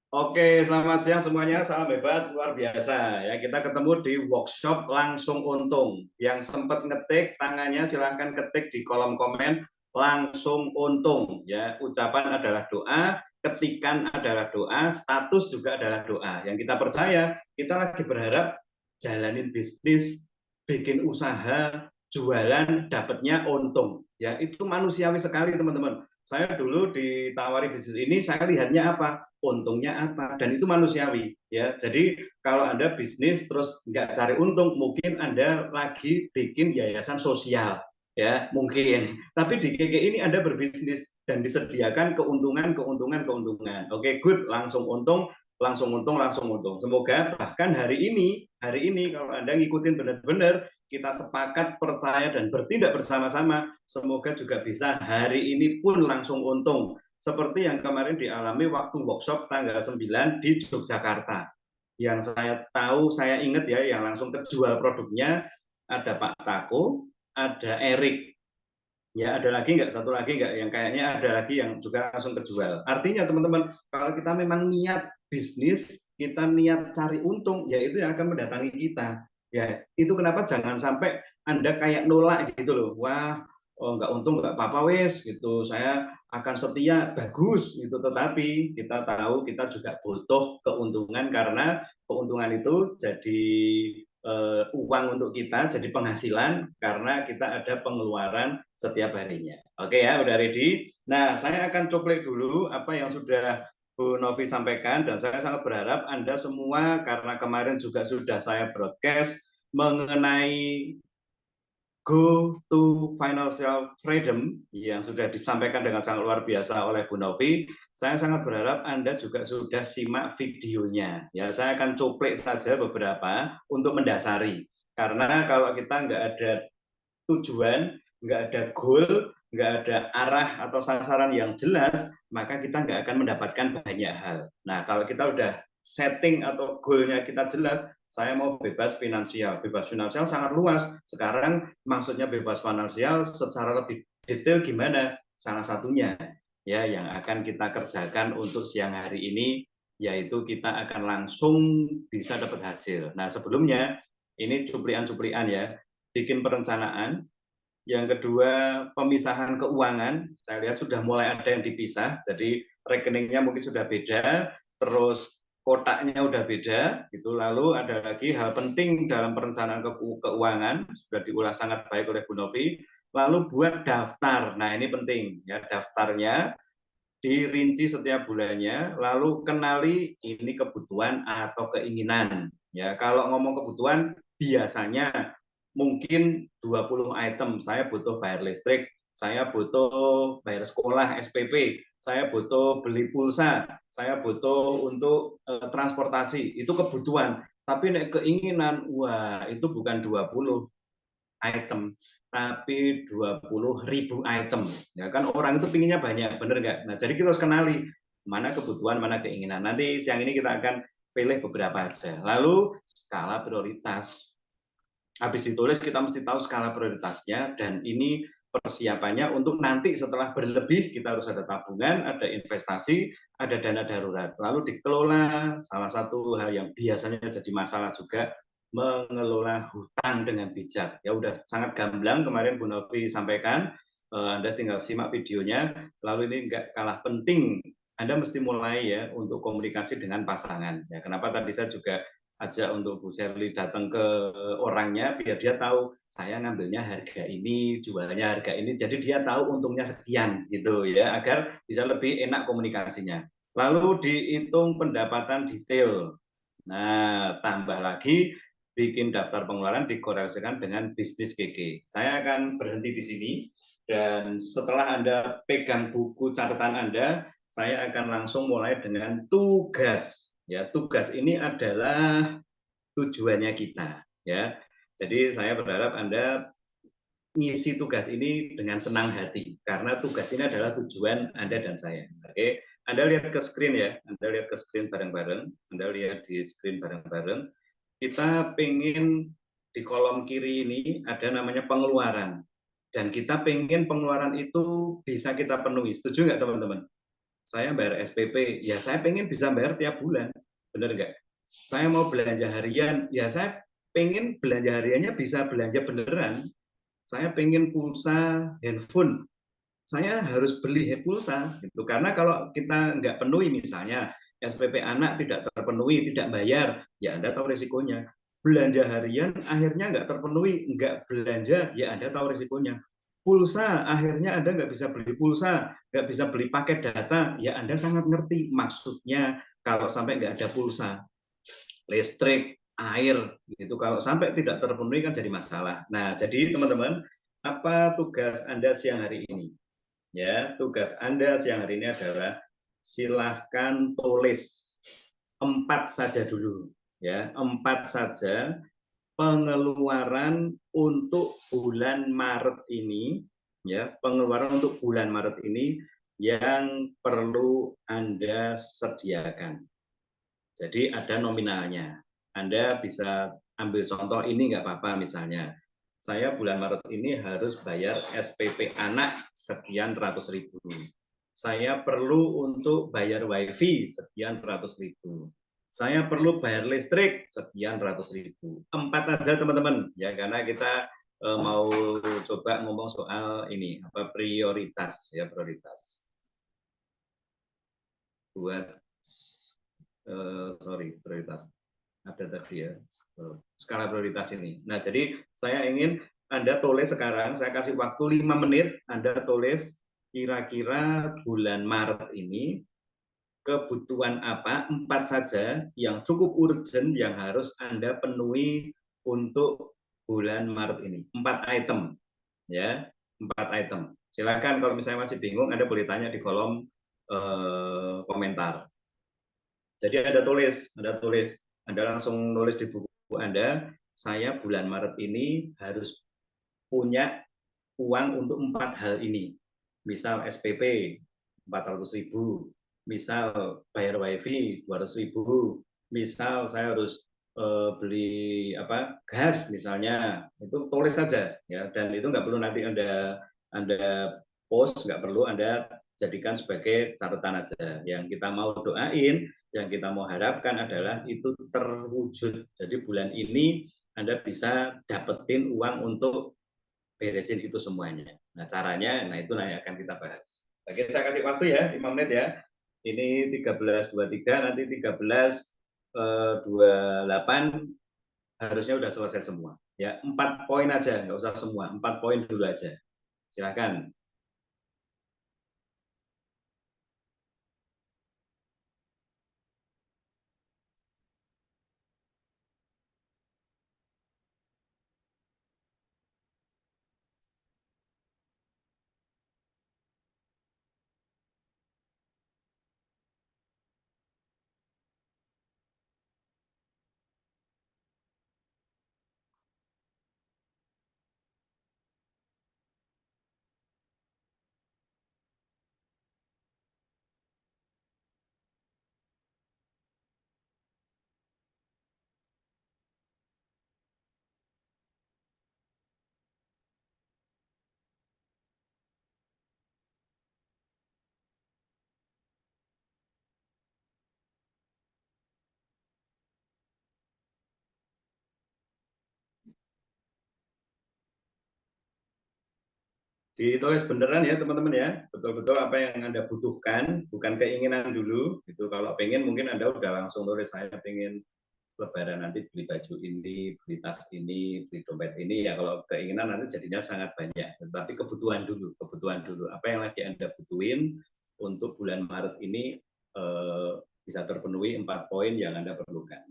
Oke, selamat siang semuanya. Salam hebat, luar biasa. Ya, kita ketemu di workshop langsung untung. Yang sempat ngetik tangannya silahkan ketik di kolom komen langsung untung. Ya, ucapan adalah doa, ketikan adalah doa, status juga adalah doa. Yang kita percaya, kita lagi berharap jalanin bisnis, bikin usaha, jualan, dapatnya untung. Ya, itu manusiawi sekali teman-teman. Saya dulu ditawari bisnis ini, saya lihatnya apa? Untungnya apa, dan itu manusiawi ya. Jadi kalau Anda bisnis terus nggak cari untung, mungkin Anda lagi bikin yayasan sosial ya, mungkin. Tapi di KK ini Anda berbisnis dan disediakan keuntungan, keuntungan, keuntungan. Oke, good, langsung untung, langsung untung, langsung untung. Semoga bahkan hari ini kalau Anda ngikutin benar-benar, kita sepakat, percaya, dan bertindak bersama-sama, semoga juga bisa hari ini pun langsung untung seperti yang kemarin dialami waktu workshop tanggal 9 di Yogyakarta. Yang saya tahu, saya ingat ya, yang langsung kejual produknya ada Pak Tako, ada Erik, ya ada lagi nggak, satu lagi nggak, yang kayaknya ada lagi yang juga langsung kejual. Artinya teman-teman, kalau kita memang niat bisnis, kita niat cari untung, ya itu yang akan mendatangi kita. Ya itu kenapa jangan sampai Anda kayak nolak gitu loh. Wah, oh nggak untung nggak apa-apa wes gitu, saya akan setia, bagus gitu. Tetapi kita tahu kita juga butuh keuntungan, karena keuntungan itu jadi uang untuk kita, jadi penghasilan karena kita ada pengeluaran setiap harinya. Oke ya, udah ready? Nah, saya akan coplay dulu apa yang sudah Bu Novi sampaikan, dan saya sangat berharap Anda semua, karena kemarin juga sudah saya broadcast mengenai Go to Financial Freedom yang sudah disampaikan dengan sangat luar biasa oleh Bu Novi. Saya sangat berharap Anda juga sudah simak videonya. Ya, saya akan cuplik saja beberapa untuk mendasari. Karena kalau kita nggak ada tujuan, nggak ada goal, nggak ada arah atau sasaran yang jelas, maka kita nggak akan mendapatkan banyak hal. Nah, kalau kita udah setting atau goalnya kita jelas, saya mau bebas finansial. Bebas finansial sangat luas. Sekarang maksudnya bebas finansial secara lebih detail gimana? Salah satunya ya yang akan kita kerjakan untuk siang hari ini, yaitu kita akan langsung bisa dapat hasil. Nah, sebelumnya ini cuplian-cuplian ya, bikin perencanaan. Yang kedua, pemisahan keuangan. Saya lihat sudah mulai ada yang dipisah, jadi rekeningnya mungkin sudah beda, terus kotaknya udah beda, gitu. Lalu ada lagi hal penting dalam perencanaan keuangan, sudah diulas sangat baik oleh Bu Novi. Lalu buat daftar. Nah, ini penting ya, daftarnya dirinci setiap bulannya, lalu kenali ini kebutuhan atau keinginan. Ya, kalau ngomong kebutuhan biasanya mungkin 20 item. Saya butuh bayar listrik, saya butuh bayar sekolah SPP, saya butuh beli pulsa, saya butuh untuk transportasi. Itu kebutuhan. Tapi nek keinginan, wah itu bukan 20 item, tapi 20.000 item. Ya kan orang itu pinginnya banyak, bener nggak? Nah, jadi kita harus kenali mana kebutuhan, mana keinginan. Nanti siang ini kita akan pilih beberapa aja. Lalu skala prioritas. Habis ditulis kita mesti tahu skala prioritasnya, dan ini persiapannya untuk nanti setelah berlebih kita harus ada tabungan, ada investasi, ada dana darurat. Lalu dikelola. Salah satu hal yang biasanya jadi masalah juga mengelola hutang dengan bijak. Ya udah sangat gamblang kemarin Bu Novi sampaikan. Anda tinggal simak videonya. Lalu ini nggak kalah penting, Anda mesti mulai ya untuk komunikasi dengan pasangan. Ya, kenapa tadi saya juga ajak untuk Bu Sherly datang ke orangnya, biar dia tahu saya ngambilnya harga ini, jualnya harga ini, jadi dia tahu untungnya sekian gitu ya, agar bisa lebih enak komunikasinya. Lalu dihitung pendapatan detail. Nah, tambah lagi bikin daftar pengeluaran dikorelasikan dengan bisnis GG. Saya akan berhenti di sini, dan setelah Anda pegang buku catatan Anda, saya akan langsung mulai dengan tugas. Ya, tugas ini adalah tujuannya kita. Ya, jadi saya berharap Anda ngisi tugas ini dengan senang hati, karena tugas ini adalah tujuan Anda dan saya. Oke, Anda lihat ke screen ya, Anda lihat ke screen bareng-bareng, Anda lihat di screen bareng-bareng. Kita pengen di kolom kiri ini ada namanya pengeluaran, dan kita pengen pengeluaran itu bisa kita penuhi. Setuju nggak teman-teman? saya bayar SPP, ya saya pengen bisa bayar tiap bulan, bener nggak? Saya mau belanja harian, ya saya pengen belanja hariannya bisa belanja beneran. Saya pengen pulsa handphone, saya harus beli pulsa gitu. Karena kalau kita nggak penuhi misalnya SPP anak tidak terpenuhi, tidak bayar, ya Anda tahu risikonya. Belanja harian akhirnya nggak terpenuhi, nggak belanja, ya Anda tahu risikonya. Pulsa akhirnya Anda nggak bisa beli pulsa, nggak bisa beli paket data, ya Anda sangat ngerti maksudnya kalau sampai nggak ada pulsa, listrik, air, gitu. Kalau sampai tidak terpenuhi kan jadi masalah. Nah, jadi teman-teman, apa tugas Anda siang hari ini? Ya, tugas Anda siang hari ini adalah silahkan tulis 4 saja dulu. Ya, 4 saja pengeluaran untuk bulan Maret ini, ya, pengeluaran untuk bulan Maret ini yang perlu Anda sediakan. Jadi ada nominalnya. Anda bisa ambil contoh ini nggak apa-apa, misalnya saya bulan Maret ini harus bayar SPP anak sekian ratus ribu. Saya perlu untuk bayar wifi sekian ratus ribu. Saya perlu bayar listrik sekian ratus ribu. 4 aja teman-teman, ya, karena kita mau coba ngomong soal ini apa prioritas, ya, prioritas buat sorry, prioritas ada tadi ya, skala prioritas ini. Nah, jadi saya ingin Anda tulis sekarang, saya kasih waktu 5 menit, Anda tulis kira-kira bulan Maret ini kebutuhan apa, 4 saja yang cukup urgent yang harus Anda penuhi untuk bulan Maret ini. 4 item, ya, 4 item. Silakan kalau misalnya masih bingung, Anda boleh tanya di kolom komentar. Jadi Anda langsung nulis di buku Anda, saya bulan Maret ini harus punya uang untuk 4 hal ini. Misal SPP 400.000, misal bayar wifi 200.000, misal saya harus beli apa gas misalnya, itu tulis saja ya, dan itu nggak perlu nanti Anda post, nggak perlu Anda jadikan sebagai catatan aja. Yang kita mau doain, yang kita mau harapkan adalah itu terwujud. Jadi bulan ini Anda bisa dapetin uang untuk beresin itu semuanya. Nah, caranya, nah itu yang akan kita bahas. Oke, saya kasih waktu ya, 5 menit ya. Ini 13.23, nanti 13.28 harusnya udah selesai semua. Ya, 4 poin aja, nggak usah semua, 4 poin dulu aja. Silakan. Ditulis beneran ya teman-teman ya, betul-betul apa yang Anda butuhkan, bukan keinginan dulu. Gitu. Kalau pengen mungkin Anda udah langsung tulis saya pengen Lebaran nanti beli baju ini, beli tas ini, beli dompet ini, ya kalau keinginan nanti jadinya sangat banyak. Tetapi kebutuhan dulu, kebutuhan dulu. Apa yang lagi Anda butuhin untuk bulan Maret ini bisa terpenuhi 4 poin yang Anda perlukan.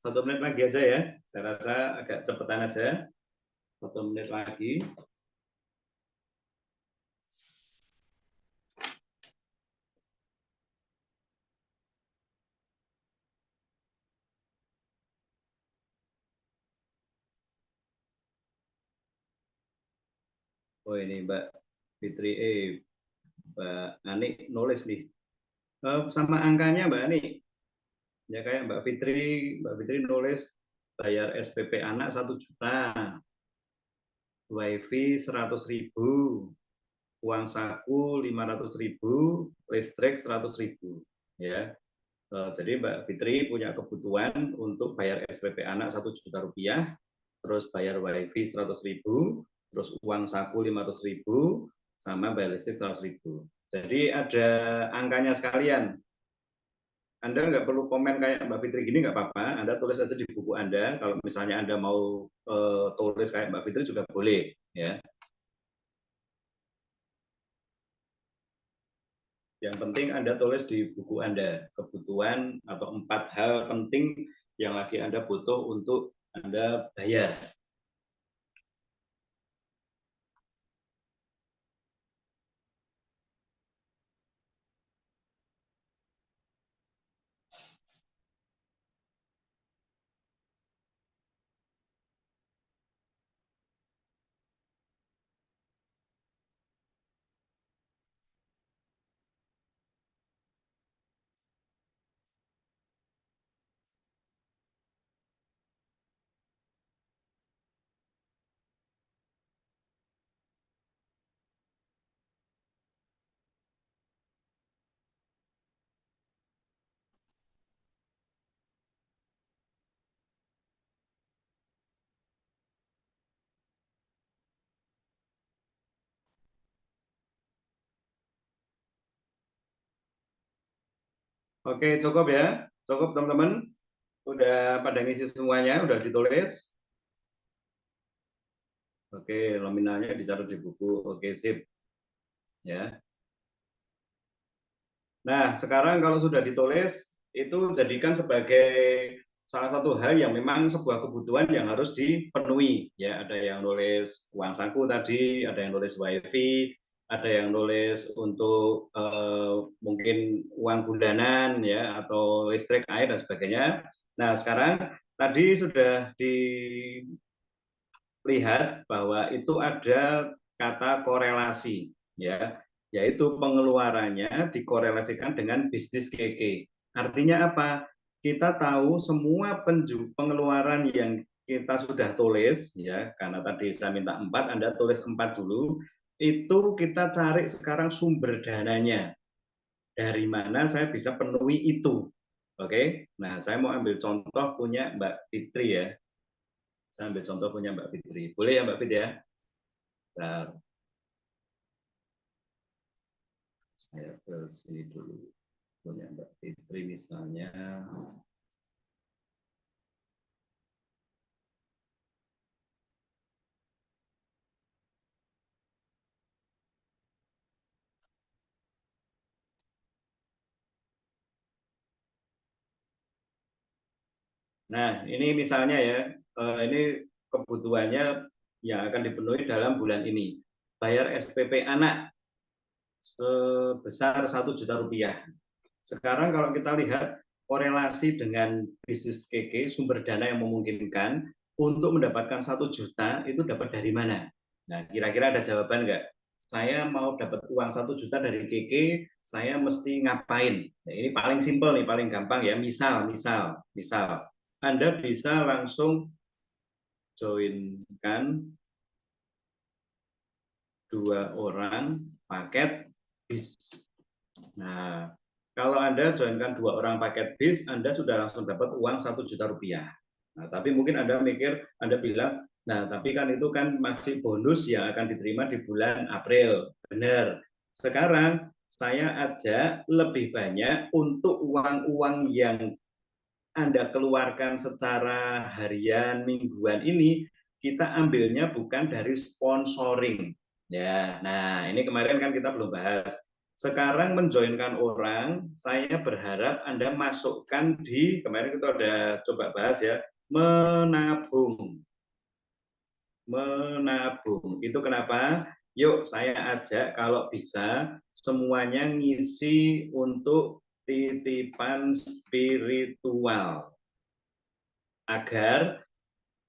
Satu menit lagi aja ya, saya rasa agak cepetan aja. 1 menit lagi. Oh ini Mbak Fitri, Mbak Ani nulis nih. Sama angkanya Mbak Ani. Ya kayak Mbak Fitri nulis bayar SPP anak 1 juta, WiFi 100.000, uang saku 500.000, listrik 100.000. Ya, jadi Mbak Fitri punya kebutuhan untuk bayar SPP anak 1 juta rupiah, terus bayar WiFi 100.000, terus uang saku 500.000, sama bayar listrik 100.000. Jadi ada angkanya sekalian. Anda nggak perlu komen kayak Mbak Fitri gini, nggak apa-apa. Anda tulis aja di buku Anda. Kalau misalnya Anda mau tulis kayak Mbak Fitri juga boleh. Ya. Yang penting Anda tulis di buku Anda kebutuhan atau 4 hal penting yang lagi Anda butuh untuk Anda bayar. Oke, cukup ya. Cukup teman-teman. Udah pada ngisi semuanya, udah ditulis. Oke, nominalnya dicatat di buku. Oke, sip. Ya. Nah, sekarang kalau sudah ditulis, itu jadikan sebagai salah satu hal yang memang sebuah kebutuhan yang harus dipenuhi. Ya, ada yang nulis uang saku tadi, ada yang nulis WiFi, ada yang nulis untuk mungkin uang bulanan, ya, atau listrik, air dan sebagainya. Nah, sekarang tadi sudah dilihat bahwa itu ada kata korelasi, ya, yaitu pengeluarannya dikorelasikan dengan bisnis KK. Artinya apa? Kita tahu semua pengeluaran yang kita sudah tulis, ya, karena tadi saya minta 4, Anda tulis 4 dulu. Itu kita cari sekarang sumber dananya. Dari mana saya bisa penuhi itu? Oke, nah saya mau ambil contoh punya Mbak Fitri ya. Saya ambil contoh punya Mbak Fitri. Boleh ya Mbak Fitri ya? Nah, saya ke sini dulu. Punya Mbak Fitri misalnya. Nah, ini misalnya ya, ini kebutuhannya yang akan dipenuhi dalam bulan ini. Bayar SPP anak sebesar 1 juta rupiah. Sekarang kalau kita lihat korelasi dengan bisnis KK, sumber dana yang memungkinkan untuk mendapatkan 1 juta itu dapat dari mana? Nah, kira-kira ada jawaban nggak? Saya mau dapat uang 1 juta dari KK, saya mesti ngapain? Nah, ini paling simpel nih, paling gampang ya. Misal, Anda bisa langsung joinkan 2 orang paket bis. Nah, kalau Anda joinkan 2 orang paket bis, Anda sudah langsung dapat uang 1 juta rupiah. Nah, tapi mungkin Anda mikir, Anda bilang, nah tapi kan itu kan masih bonus yang akan diterima di bulan April. Benar. Sekarang saya ajak lebih banyak untuk uang-uang yang Anda keluarkan secara harian, mingguan ini, kita ambilnya bukan dari sponsoring. Ya, nah ini kemarin kan kita belum bahas. Sekarang menjoinkan orang, saya berharap Anda masukkan di, kemarin kita udah coba bahas ya, menabung. Menabung. Itu kenapa? Yuk saya ajak kalau bisa semuanya ngisi untuk titipan spiritual. Agar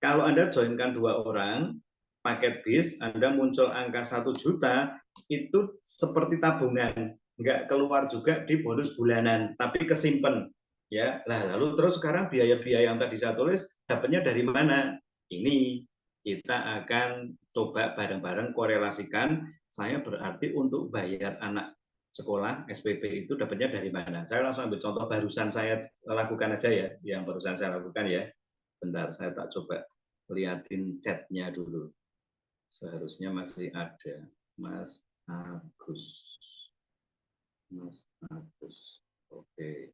kalau Anda joinkan 2 orang, paket bis, Anda muncul angka 1 juta, itu seperti tabungan, nggak keluar juga di bonus bulanan, tapi kesimpan. Ya, lalu terus sekarang biaya-biaya yang tadi saya tulis dapatnya dari mana? Ini kita akan coba bareng-bareng korelasikan. Saya berarti untuk bayar anak sekolah SPP itu dapatnya dari mana? Saya langsung ambil contoh barusan saya lakukan aja ya, yang barusan saya lakukan ya. Bentar, saya tak coba liatin chatnya dulu. Seharusnya masih ada. Mas Agus. Mas Agus. Oke.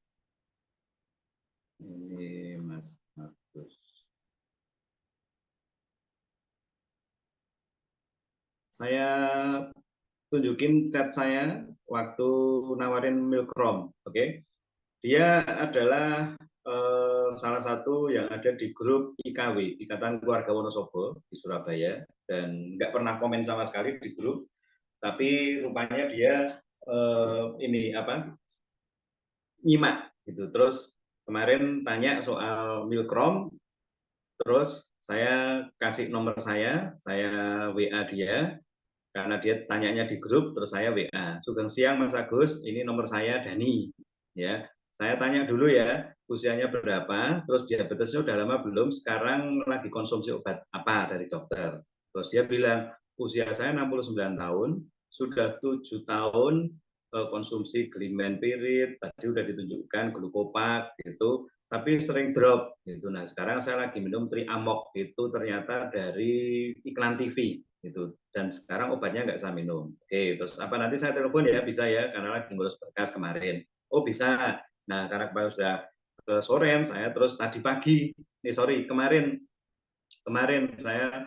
Ini Mas Agus. Saya tunjukin chat saya waktu nawarin Milkrom, oke? Dia adalah salah satu yang ada di grup IKW, Ikatan Keluarga Wonosobo di Surabaya, dan nggak pernah komen sama sekali di grup, tapi rupanya dia ini apa nyimak gitu. Terus kemarin tanya soal Milkrom, terus saya kasih nomor saya WA dia, karena dia tanyanya di grup, terus saya WA. Sugeng siang Mas Agus, ini nomor saya Dani. Ya, saya tanya dulu ya, usianya berapa, terus diabetesnya udah lama belum, sekarang lagi konsumsi obat apa dari dokter. Terus dia bilang, usia saya 69 tahun, sudah 7 tahun konsumsi glimenpirid, tadi udah ditunjukkan glukopak gitu, tapi sering drop gitu. Nah, sekarang saya lagi minum Triamok, itu ternyata dari iklan TV gitu, dan sekarang obatnya nggak saya minum. Oke, terus apa nanti saya telepon ya, bisa ya, karena lagi ngurus berkas kemarin. Oh bisa. Nah, karena kemarin sudah ke sorean, saya terus tadi pagi, kemarin saya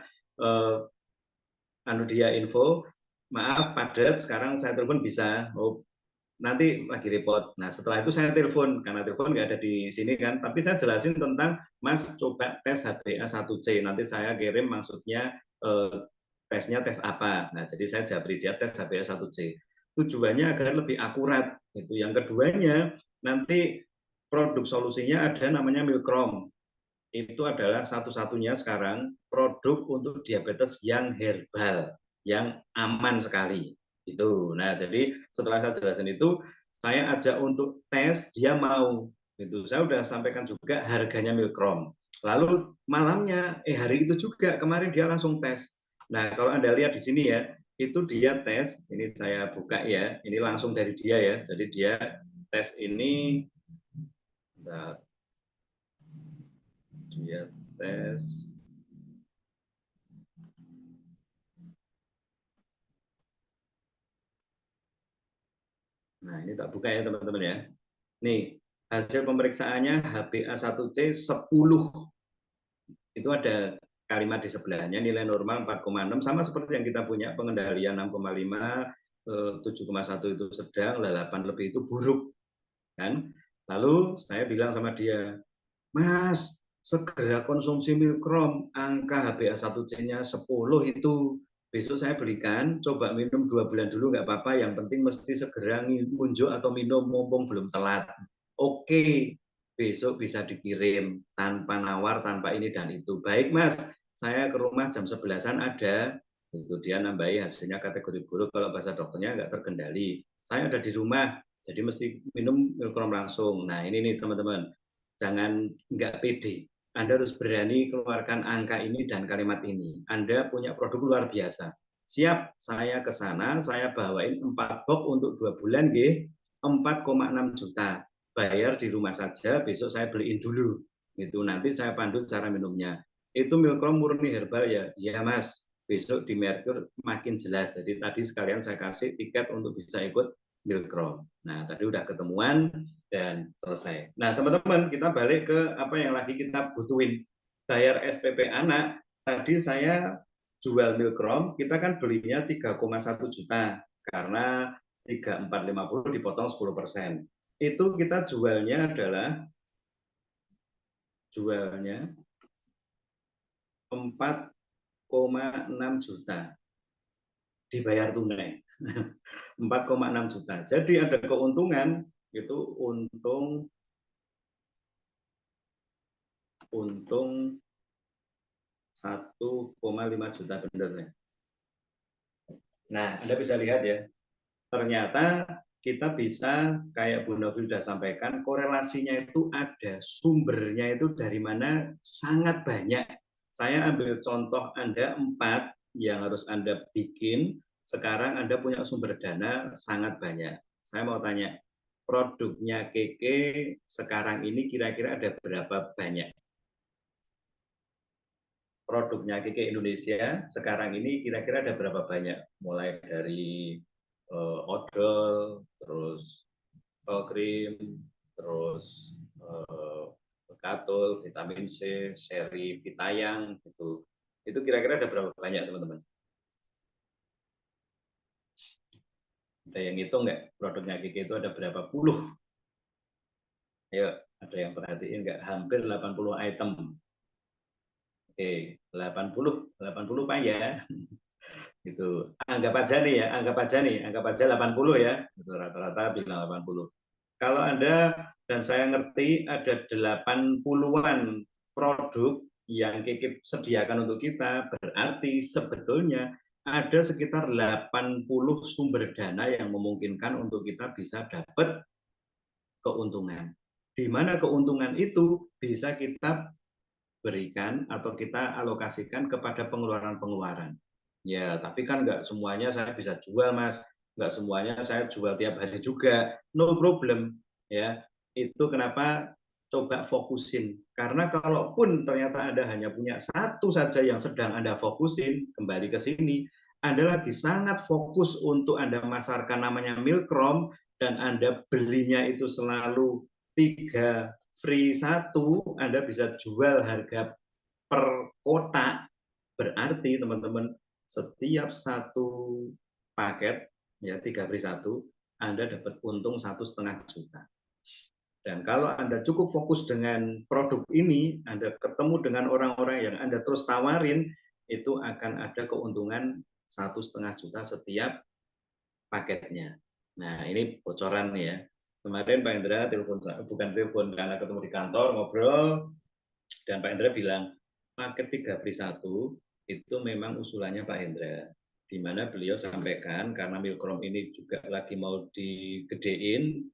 dia info, maaf padat, sekarang saya telepon bisa. Oh, nanti lagi repot. Nah, setelah itu saya telepon, karena telepon nggak ada di sini kan, tapi saya jelasin tentang, Mas coba tes HbA1c, nanti saya kirim maksudnya tesnya tes apa. Nah, jadi saya japri dia tes HbA1c. Tujuannya agar lebih akurat. Itu yang keduanya, nanti produk solusinya ada namanya Milkrom. Itu adalah satu-satunya sekarang produk untuk diabetes yang herbal, yang aman sekali. Itu. Nah, jadi setelah saya jelasin itu, saya ajak untuk tes, dia mau. Itu. Saya sudah sampaikan juga harganya Milkrom. Lalu malamnya, hari itu juga kemarin dia langsung tes. Nah, kalau Anda lihat di sini ya, itu dia tes, ini saya buka ya, ini langsung dari dia ya. Jadi dia tes ini, dia tes. Nah, ini tak buka ya teman-teman ya. Nih, hasil pemeriksaannya HbA1c 10. Itu ada kalimat di sebelahnya, nilai normal 4,6, sama seperti yang kita punya, pengendalian 6,5, 7,1 itu sedang, 8 lebih itu buruk. Kan? Lalu saya bilang sama dia, Mas, segera konsumsi Milkrom, angka HbA1c-nya 10 itu. Besok saya belikan, coba minum 2 bulan dulu, nggak apa-apa, yang penting mesti segera ngunjuk atau minum, mumpung belum telat. Oke, besok bisa dikirim, tanpa nawar, tanpa ini dan itu. Baik Mas, saya ke rumah jam 11-an ada, itu dia nambahi hasilnya kategori buruk, kalau bahasa dokternya nggak terkendali. Saya ada di rumah, jadi mesti minum Milkrom langsung. Nah ini nih teman-teman, jangan nggak pede. Anda harus berani keluarkan angka ini dan kalimat ini. Anda punya produk luar biasa. Siap, saya ke sana, saya bawain 4 box untuk 2 bulan, 4,6 juta. Bayar di rumah saja, besok saya beliin dulu. Itu nanti saya pandu cara minumnya. Itu Milkrom murni herbal ya? Ya Mas, besok di Merkur makin jelas. Jadi tadi sekalian saya kasih tiket untuk bisa ikut Milkrom. Nah, tadi udah ketemuan dan selesai. Nah, teman-teman, kita balik ke apa yang lagi kita butuhin. Bayar SPP anak, tadi saya jual Milkrom, kita kan belinya 3,1 juta, karena 3.450 dipotong 10%. Itu kita jualnya adalah 4,6 juta dibayar tunai. 4,6 juta. Jadi ada keuntungan, itu untung 1,5 juta benar ya. Nah, Anda bisa lihat ya, ternyata kita bisa kayak Bu Novi sudah sampaikan, korelasinya itu ada, sumbernya itu dari mana sangat banyak. Saya ambil contoh Anda 4 yang harus Anda bikin, sekarang Anda punya sumber dana sangat banyak. Saya mau tanya, produknya Keke sekarang ini kira-kira ada berapa banyak? Produknya Keke Indonesia sekarang ini kira-kira ada berapa banyak? Mulai dari odol, terus krim, terus Katul, vitamin C, seri Vitayang, itu kira-kira ada berapa banyak teman-teman? Ada yang ngitung nggak? Produknya Keke itu ada berapa puluh? Ayo, ada yang perhatiin nggak? Hampir 80 item. Oke, 80 Pak ya. Gitu. Anggap aja nih ya, anggap aja 80 ya. Rata-rata bilang 80. Kalau Anda dan saya ngerti ada 80-an produk yang Kiki sediakan untuk kita, berarti sebetulnya ada sekitar 80 sumber dana yang memungkinkan untuk kita bisa dapat keuntungan. Di mana keuntungan itu bisa kita berikan atau kita alokasikan kepada pengeluaran-pengeluaran. Ya, tapi kan nggak semuanya saya bisa jual, Mas. Nggak semuanya saya jual tiap hari juga. No problem. Ya, itu kenapa coba fokusin. Karena kalaupun ternyata Anda hanya punya satu saja yang sedang Anda fokusin, kembali ke sini, Anda lagi sangat fokus untuk Anda masarkan namanya Milkrom, dan Anda belinya itu selalu 3 free 1, Anda bisa jual harga per kotak, berarti teman-teman setiap satu paket ya 3 free 1, Anda dapat untung 1,5 juta. Dan kalau Anda cukup fokus dengan produk ini, Anda ketemu dengan orang-orang yang Anda terus tawarin, itu akan ada keuntungan 1,5 juta setiap paketnya. Nah, ini bocoran nih ya. Kemarin Pak Indra telepon, bukan telepon, karena ketemu di kantor, ngobrol, dan Pak Indra bilang, paket 3 free 1 itu memang usulannya Pak Indra. Di mana beliau sampaikan, karena Milkrom ini juga lagi mau digedein,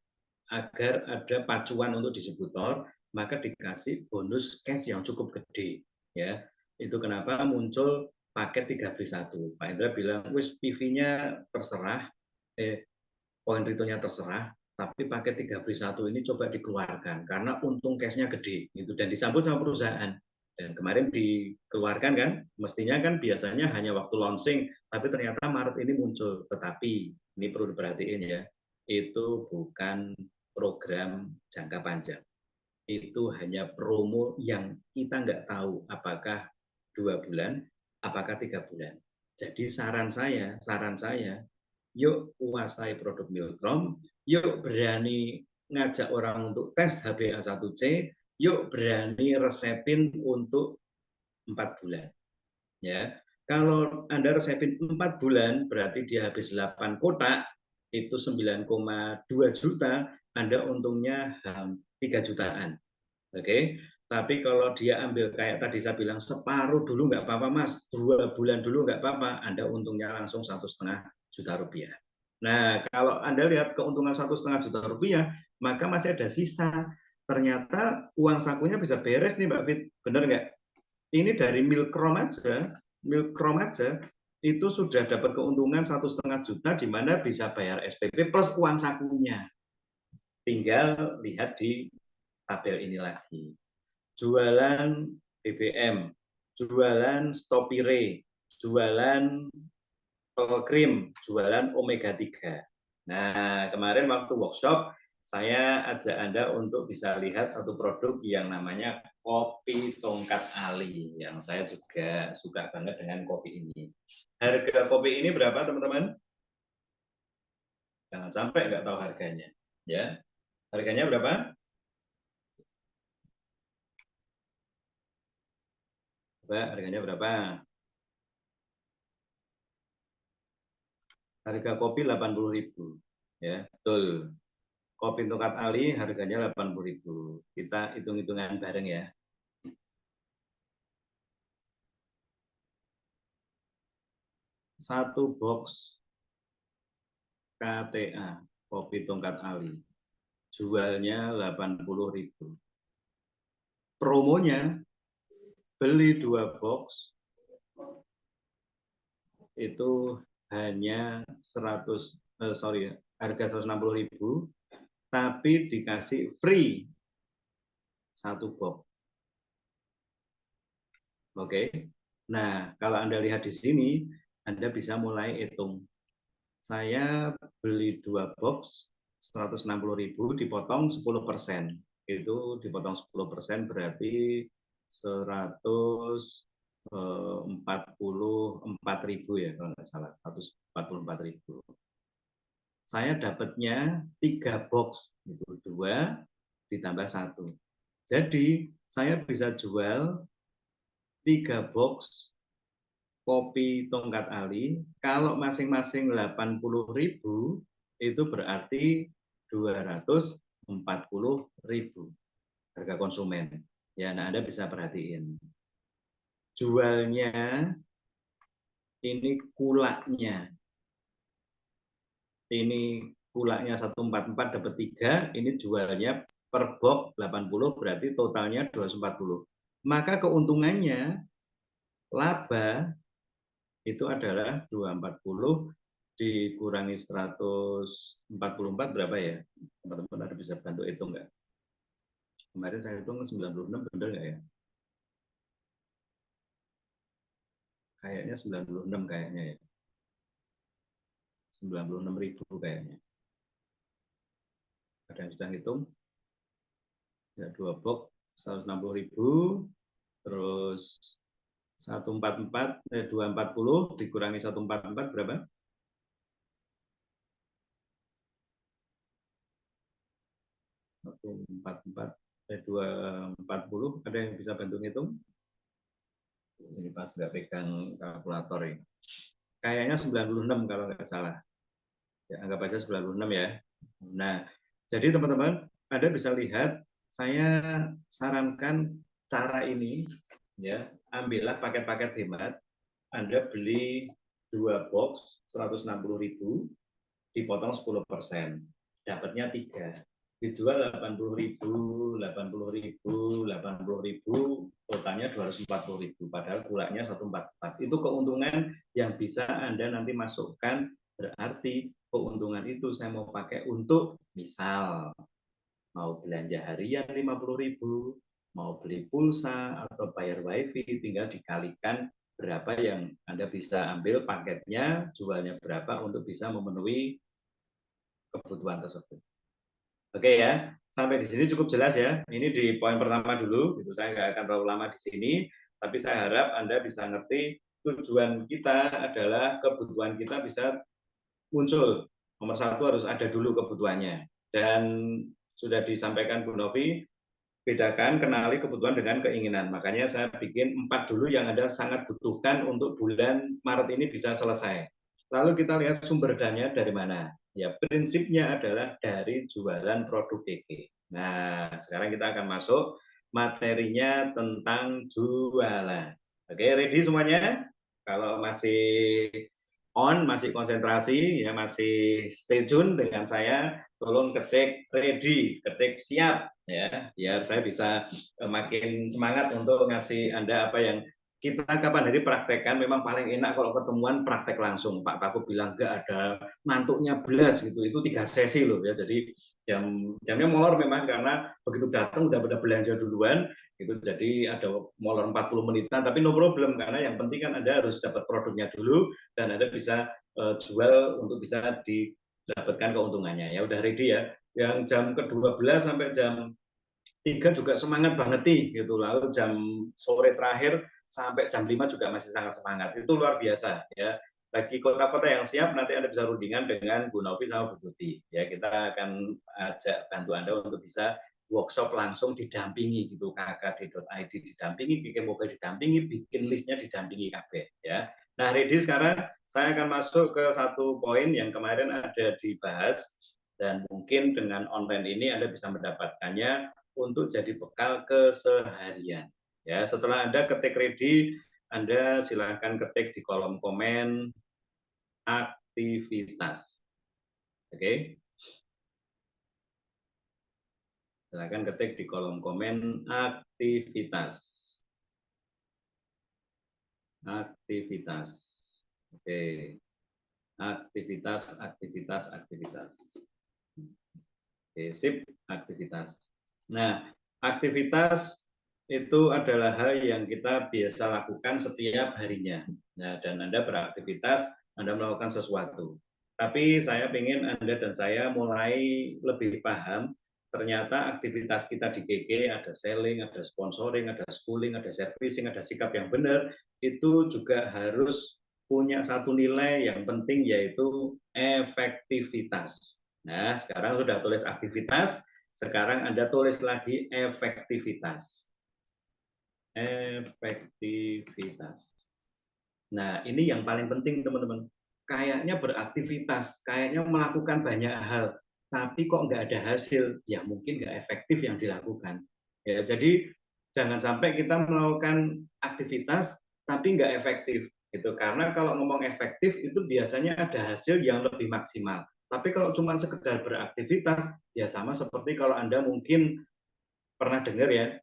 agar ada pacuan untuk distributor, maka dikasih bonus cash yang cukup gede. Ya, itu kenapa muncul paket 3 free 1. Pak Indra bilang, wis PV-nya terserah, poin return-nya terserah, tapi paket 3 free 1 ini coba dikeluarkan karena untung cash-nya gede gitu, dan disambut sama perusahaan. Dan kemarin dikeluarkan kan, mestinya kan biasanya hanya waktu launching, tapi ternyata Maret ini muncul. Tetapi ini perlu diperhatiin ya, itu bukan program jangka panjang. Itu hanya promo yang kita nggak tahu apakah 2 bulan, apakah 3 bulan. Jadi saran saya, yuk kuasai produk Milkrom, yuk berani ngajak orang untuk tes HbA1c, yuk berani resepin untuk 4 bulan. Ya, kalau Anda resepin 4 bulan, berarti dia habis 8 kotak, itu 9,2 juta, Anda untungnya 3 jutaan. Oke, tapi kalau dia ambil kayak tadi saya bilang separuh dulu nggak apa-apa Mas, 2 bulan dulu nggak apa-apa, Anda untungnya langsung 1,5 juta rupiah. Nah, kalau Anda lihat keuntungan 1,5 juta rupiah, maka masih ada sisa. Ternyata uang sakunya bisa beres nih Mbak Fit, bener nggak? Ini dari Milkrom aja itu sudah dapat keuntungan 1,5 juta, di mana bisa bayar SPP plus uang sakunya. Tinggal lihat di tabel ini lagi. Jualan BBM, jualan Stopire, jualan krim, jualan omega 3. Nah, kemarin waktu workshop, saya ajak Anda untuk bisa lihat satu produk yang namanya kopi tongkat Ali, yang saya juga suka banget dengan kopi ini. Harga kopi ini berapa, teman-teman? Jangan sampai nggak tahu harganya. Ya, harganya berapa? Harganya berapa? Harga kopi 80.000. Ya, betul. Kopi tongkat Ali harganya 80.000. Kita hitung-hitungan bareng ya. satu box KTA, kopi tongkat ali. Jualnya 80.000. Promonya beli 2 box itu hanya harga 160.000, tapi dikasih free 1 box. Oke. Nah, kalau Anda lihat di sini, Anda bisa mulai hitung. Saya beli 2 box 160.000 dipotong 10%. Itu dipotong 10% berarti 144.000 ya kalau nggak salah, 144.000. Saya dapatnya 3 box, itu 2 ditambah 1. Jadi saya bisa jual 3 box kopi tongkat ali, kalau masing-masing 80.000 itu berarti 240.000 harga konsumen. Ya, nah Anda bisa perhatiin. Jualnya ini kulaknya. Ini kulaknya 144 dapat 3, ini jualnya per box 80 berarti totalnya 240. Maka keuntungannya laba itu adalah 240 dikurangi 144 berapa ya? Teman-teman ada bisa bantu hitung nggak? Kemarin saya hitung 96, benar nggak ya? Kayaknya 96 kayaknya ya. 96.000 kayaknya. Ada yang sudah hitung? Ya, 2 box 160.000, terus 240 dikurangi 144 berapa? 240, ada yang bisa bantu ngitung? Ini pas nggak pegang kalkulator ini. Kayaknya 96 kalau nggak salah. Ya, anggap aja 96 ya. Nah, jadi teman-teman, Anda bisa lihat, saya sarankan cara ini, ya, ambillah paket-paket hemat. Anda beli 2 box 160.000, dipotong 10%, dapatnya 3. Dijual 80.000, 80.000, 80.000, totalnya 240.000. Padahal kulaknya 144. Itu keuntungan yang bisa Anda nanti masukkan. Berarti keuntungan itu saya mau pakai untuk misal mau belanja harian 50.000, mau beli pulsa atau bayar wifi, tinggal dikalikan berapa yang Anda bisa ambil paketnya, jualnya berapa untuk bisa memenuhi kebutuhan tersebut. Oke ya, sampai di sini cukup jelas ya. Ini di poin pertama dulu, gitu. Saya nggak akan terlalu lama di sini, tapi saya harap Anda bisa ngerti tujuan kita adalah kebutuhan kita bisa muncul. Nomor 1 harus ada dulu kebutuhannya. Dan sudah disampaikan Bu Novi, bedakan, kenali kebutuhan dengan keinginan. Makanya saya bikin 4 dulu yang Anda sangat butuhkan untuk bulan Maret ini bisa selesai. Lalu kita lihat sumber dananya dari mana. Ya, prinsipnya adalah dari jualan produk DG. Nah, sekarang kita akan masuk materinya tentang jualan. Oke, ready semuanya? Kalau masih on, masih konsentrasi, ya masih stay tune dengan saya, tolong ketik ready, ketik siap, ya, biar saya bisa makin semangat untuk ngasih Anda apa yang kita kapan hari praktekkan. Memang paling enak kalau ketemuan praktek langsung. Pak Paku bilang nggak ada ngantuknya belas gitu, itu 3 sesi loh ya. Jadi jamnya molor memang karena begitu datang udah pada belanja duluan itu, jadi ada molor 40 menitan, tapi no problem karena yang penting kan Anda harus dapat produknya dulu dan Anda bisa jual untuk bisa didapatkan keuntungannya. Ya udah ready ya. Yang jam ke-12 sampai jam 3 juga semangat banget nih gitu. Lalu jam sore terakhir sampai jam 5 juga masih sangat semangat. Itu luar biasa ya. Bagi kota-kota yang siap, nanti Anda bisa rundingan dengan Bu Novi sama Bu Tuti. Ya, kita akan ajak bantu Anda untuk bisa workshop langsung didampingi gitu, kkd.id didampingi, bikin mobil didampingi, bikin listnya didampingi KB ya. Nah, ready sekarang saya akan masuk ke satu poin yang kemarin ada dibahas dan mungkin dengan online ini Anda bisa mendapatkannya untuk jadi bekal keseharian. Ya, setelah Anda ketik ready, Anda silahkan ketik di kolom komen aktivitas. Oke. Silakan ketik di kolom komen aktivitas. Aktivitas. Oke. Aktivitas, aktivitas, aktivitas. Oke, sip, aktivitas. Nah, aktivitas itu adalah hal yang kita biasa lakukan setiap harinya. Nah, dan Anda beraktivitas, Anda melakukan sesuatu. Tapi saya ingin Anda dan saya mulai lebih paham, ternyata aktivitas kita di GG ada selling, ada sponsoring, ada schooling, ada servicing, ada sikap yang benar, itu juga harus punya satu nilai yang penting, yaitu efektivitas. Nah, sekarang sudah tulis aktivitas, sekarang Anda tulis lagi efektivitas. Efektivitas. Nah, ini yang paling penting, teman-teman. Kayaknya beraktivitas, kayaknya melakukan banyak hal, tapi kok nggak ada hasil, ya mungkin nggak efektif yang dilakukan. Ya, jadi jangan sampai kita melakukan aktivitas, tapi nggak efektif. Gitu. Karena kalau ngomong efektif, itu biasanya ada hasil yang lebih maksimal. Tapi kalau cuma sekedar beraktivitas, ya sama seperti kalau Anda mungkin pernah dengar ya,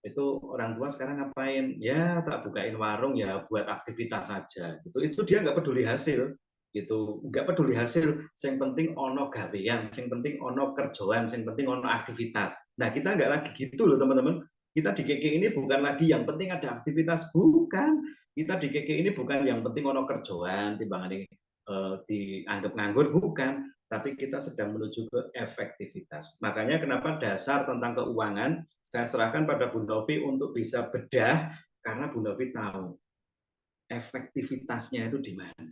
itu orang tua sekarang ngapain? Ya tak bukain warung ya buat aktivitas saja. Itu dia nggak peduli hasil, gitu. Nggak peduli hasil. Yang penting ono gawean, yang penting ono kerjaan, yang penting ono aktivitas. Nah kita nggak lagi gitu loh teman-teman. Kita di KK ini bukan lagi yang penting ada aktivitas, bukan. Kita di KK ini bukan yang penting ono kerjaan, timbangan dianggap nganggur, bukan. Tapi kita sedang menuju ke efektivitas. Makanya kenapa dasar tentang keuangan saya serahkan pada Bu Novi untuk bisa bedah, karena Bu Novi tahu efektivitasnya itu di mana,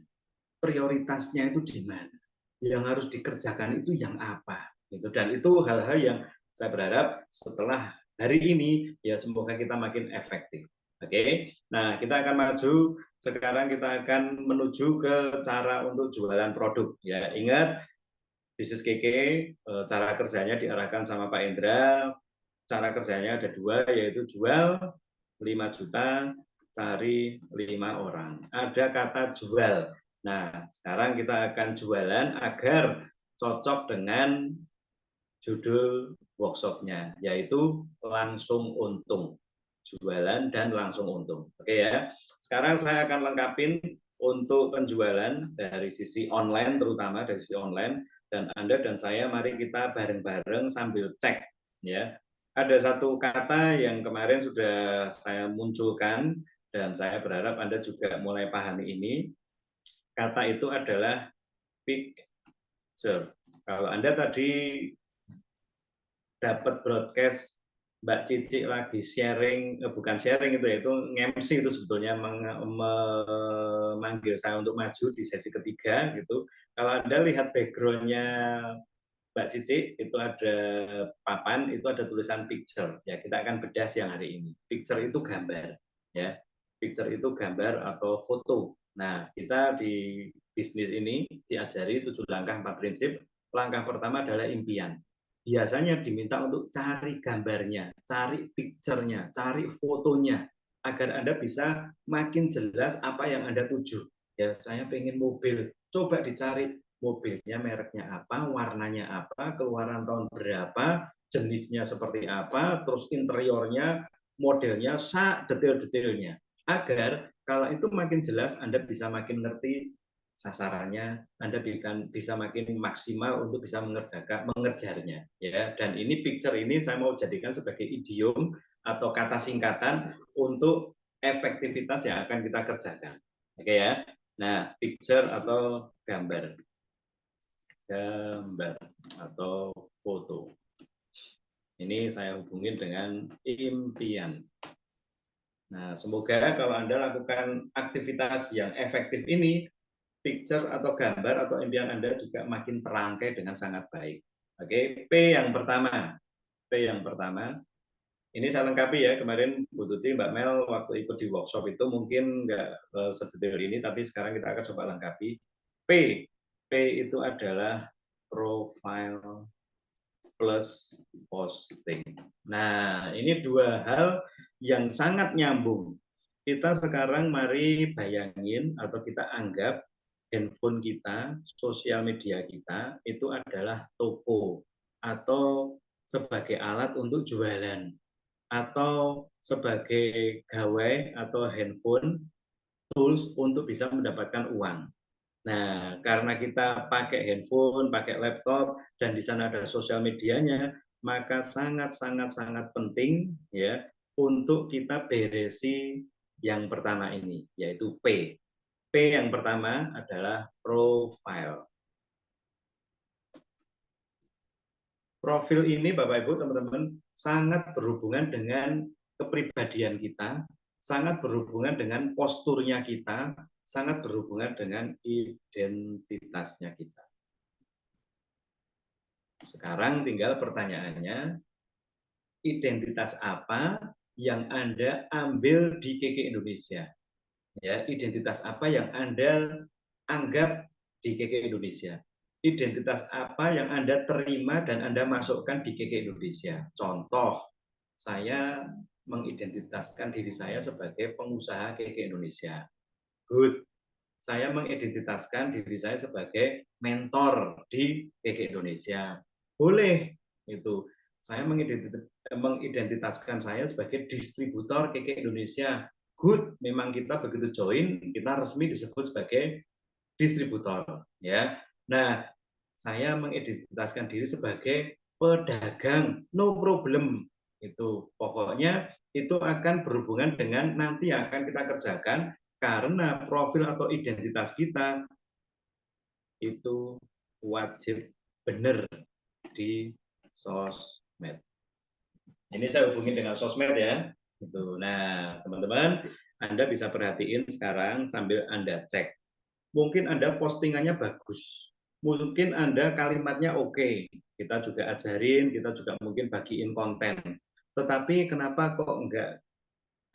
prioritasnya itu di mana, yang harus dikerjakan itu yang apa. Dan itu hal-hal yang saya berharap setelah hari ini ya semoga kita makin efektif. Oke, nah kita akan maju. Sekarang kita akan menuju ke cara untuk jualan produk. Ya ingat, bisnis KK cara kerjanya diarahkan sama Pak Indra. Cara kerjanya ada dua, yaitu jual 5 juta, cari 5 orang. Ada kata jual. Nah, sekarang kita akan jualan agar cocok dengan judul workshopnya, yaitu langsung untung. Jualan dan langsung untung. Oke ya. Sekarang saya akan lengkapin untuk penjualan dari sisi online, terutama dari sisi online. Dan Anda dan saya mari kita bareng-bareng sambil cek ya. Ada satu kata yang kemarin sudah saya munculkan dan saya berharap Anda juga mulai pahami ini. Kata itu adalah picture. Kalau Anda tadi dapat broadcast Mbak Cici lagi sharing, bukan sharing itu ya, itu nge-MC itu sebetulnya memanggil saya untuk maju di sesi ketiga gitu. Kalau Anda lihat background-nya Mbak Cici, itu ada papan, itu ada tulisan picture. Ya, kita akan bedah siang hari ini. Picture itu gambar, ya. Picture itu gambar atau foto. Nah, kita di bisnis ini diajari 7 langkah 4 prinsip. Langkah pertama adalah impian. Biasanya diminta untuk cari gambarnya, cari picture-nya, cari fotonya, agar Anda bisa makin jelas apa yang Anda tuju. Ya, saya pengen mobil. Coba dicari mobilnya mereknya apa, warnanya apa, keluaran tahun berapa, jenisnya seperti apa, terus interiornya, modelnya, detail-detailnya. Agar kalau itu makin jelas, Anda bisa makin ngerti sasarannya, Anda bisa makin maksimal untuk bisa mengerjanya. Ya. Dan ini picture ini saya mau jadikan sebagai idiom atau kata singkatan untuk efektivitas yang akan kita kerjakan. Oke ya. Nah, picture atau gambar atau foto. Ini saya hubungin dengan impian. Nah, semoga kalau Anda lakukan aktivitas yang efektif ini, picture atau gambar atau impian Anda juga makin terangkai dengan sangat baik. Oke, P yang pertama. P yang pertama. Ini saya lengkapi ya, kemarin Bu Tuti, Mbak Mel waktu ikut di workshop itu mungkin nggak sedetail ini, tapi sekarang kita akan coba lengkapi. P. P itu adalah profile plus posting. Nah, ini dua hal yang sangat nyambung. Kita sekarang mari bayangin atau kita anggap handphone kita, sosial media kita itu adalah toko atau sebagai alat untuk jualan atau sebagai gawai atau handphone tools untuk bisa mendapatkan uang. Nah, karena kita pakai handphone, pakai laptop, dan di sana ada sosial medianya, maka sangat penting ya untuk kita beresi yang pertama ini, yaitu P. P yang pertama adalah profile. Profil ini, Bapak Ibu, teman-teman, sangat berhubungan dengan kepribadian kita, sangat berhubungan dengan posturnya kita, sangat berhubungan dengan identitasnya kita. Sekarang tinggal pertanyaannya, identitas apa yang Anda ambil di KK Indonesia? Ya, identitas apa yang Anda anggap di KK Indonesia? Identitas apa yang Anda terima dan Anda masukkan di KK Indonesia? Contoh, saya mengidentitaskan diri saya sebagai pengusaha KK Indonesia. Good. Saya mengidentitaskan diri saya sebagai mentor di KK Indonesia. Boleh. Itu. Saya mengidentitaskan saya sebagai distributor KK Indonesia. Good. Memang kita begitu join, kita resmi disebut sebagai distributor, ya. Nah, saya mengidentitaskan diri sebagai pedagang, no problem. Itu pokoknya itu akan berhubungan dengan nanti akan kita kerjakan karena profil atau identitas kita itu wajib benar di sosmed. Ini saya hubungi dengan sosmed ya. Gitu. Nah, teman-teman, Anda bisa perhatiin sekarang sambil Anda cek. Mungkin Anda postingannya bagus, mungkin Anda kalimatnya oke, kita juga ajarin, kita juga mungkin bagiin konten. Tetapi kenapa kok enggak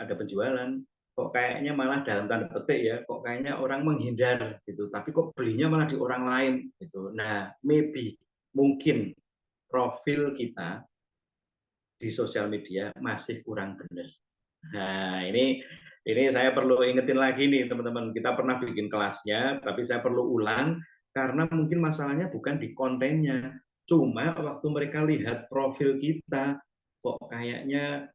ada penjualan? Kok kayaknya malah dalam tanda petik ya, kok kayaknya orang menghindar gitu, tapi kok belinya malah di orang lain gitu. Nah, maybe mungkin profil kita di sosial media masih kurang benar. Nah, ini saya perlu ingetin lagi nih teman-teman. Kita pernah bikin kelasnya, tapi saya perlu ulang karena mungkin masalahnya bukan di kontennya. Cuma waktu mereka lihat profil kita, kok kayaknya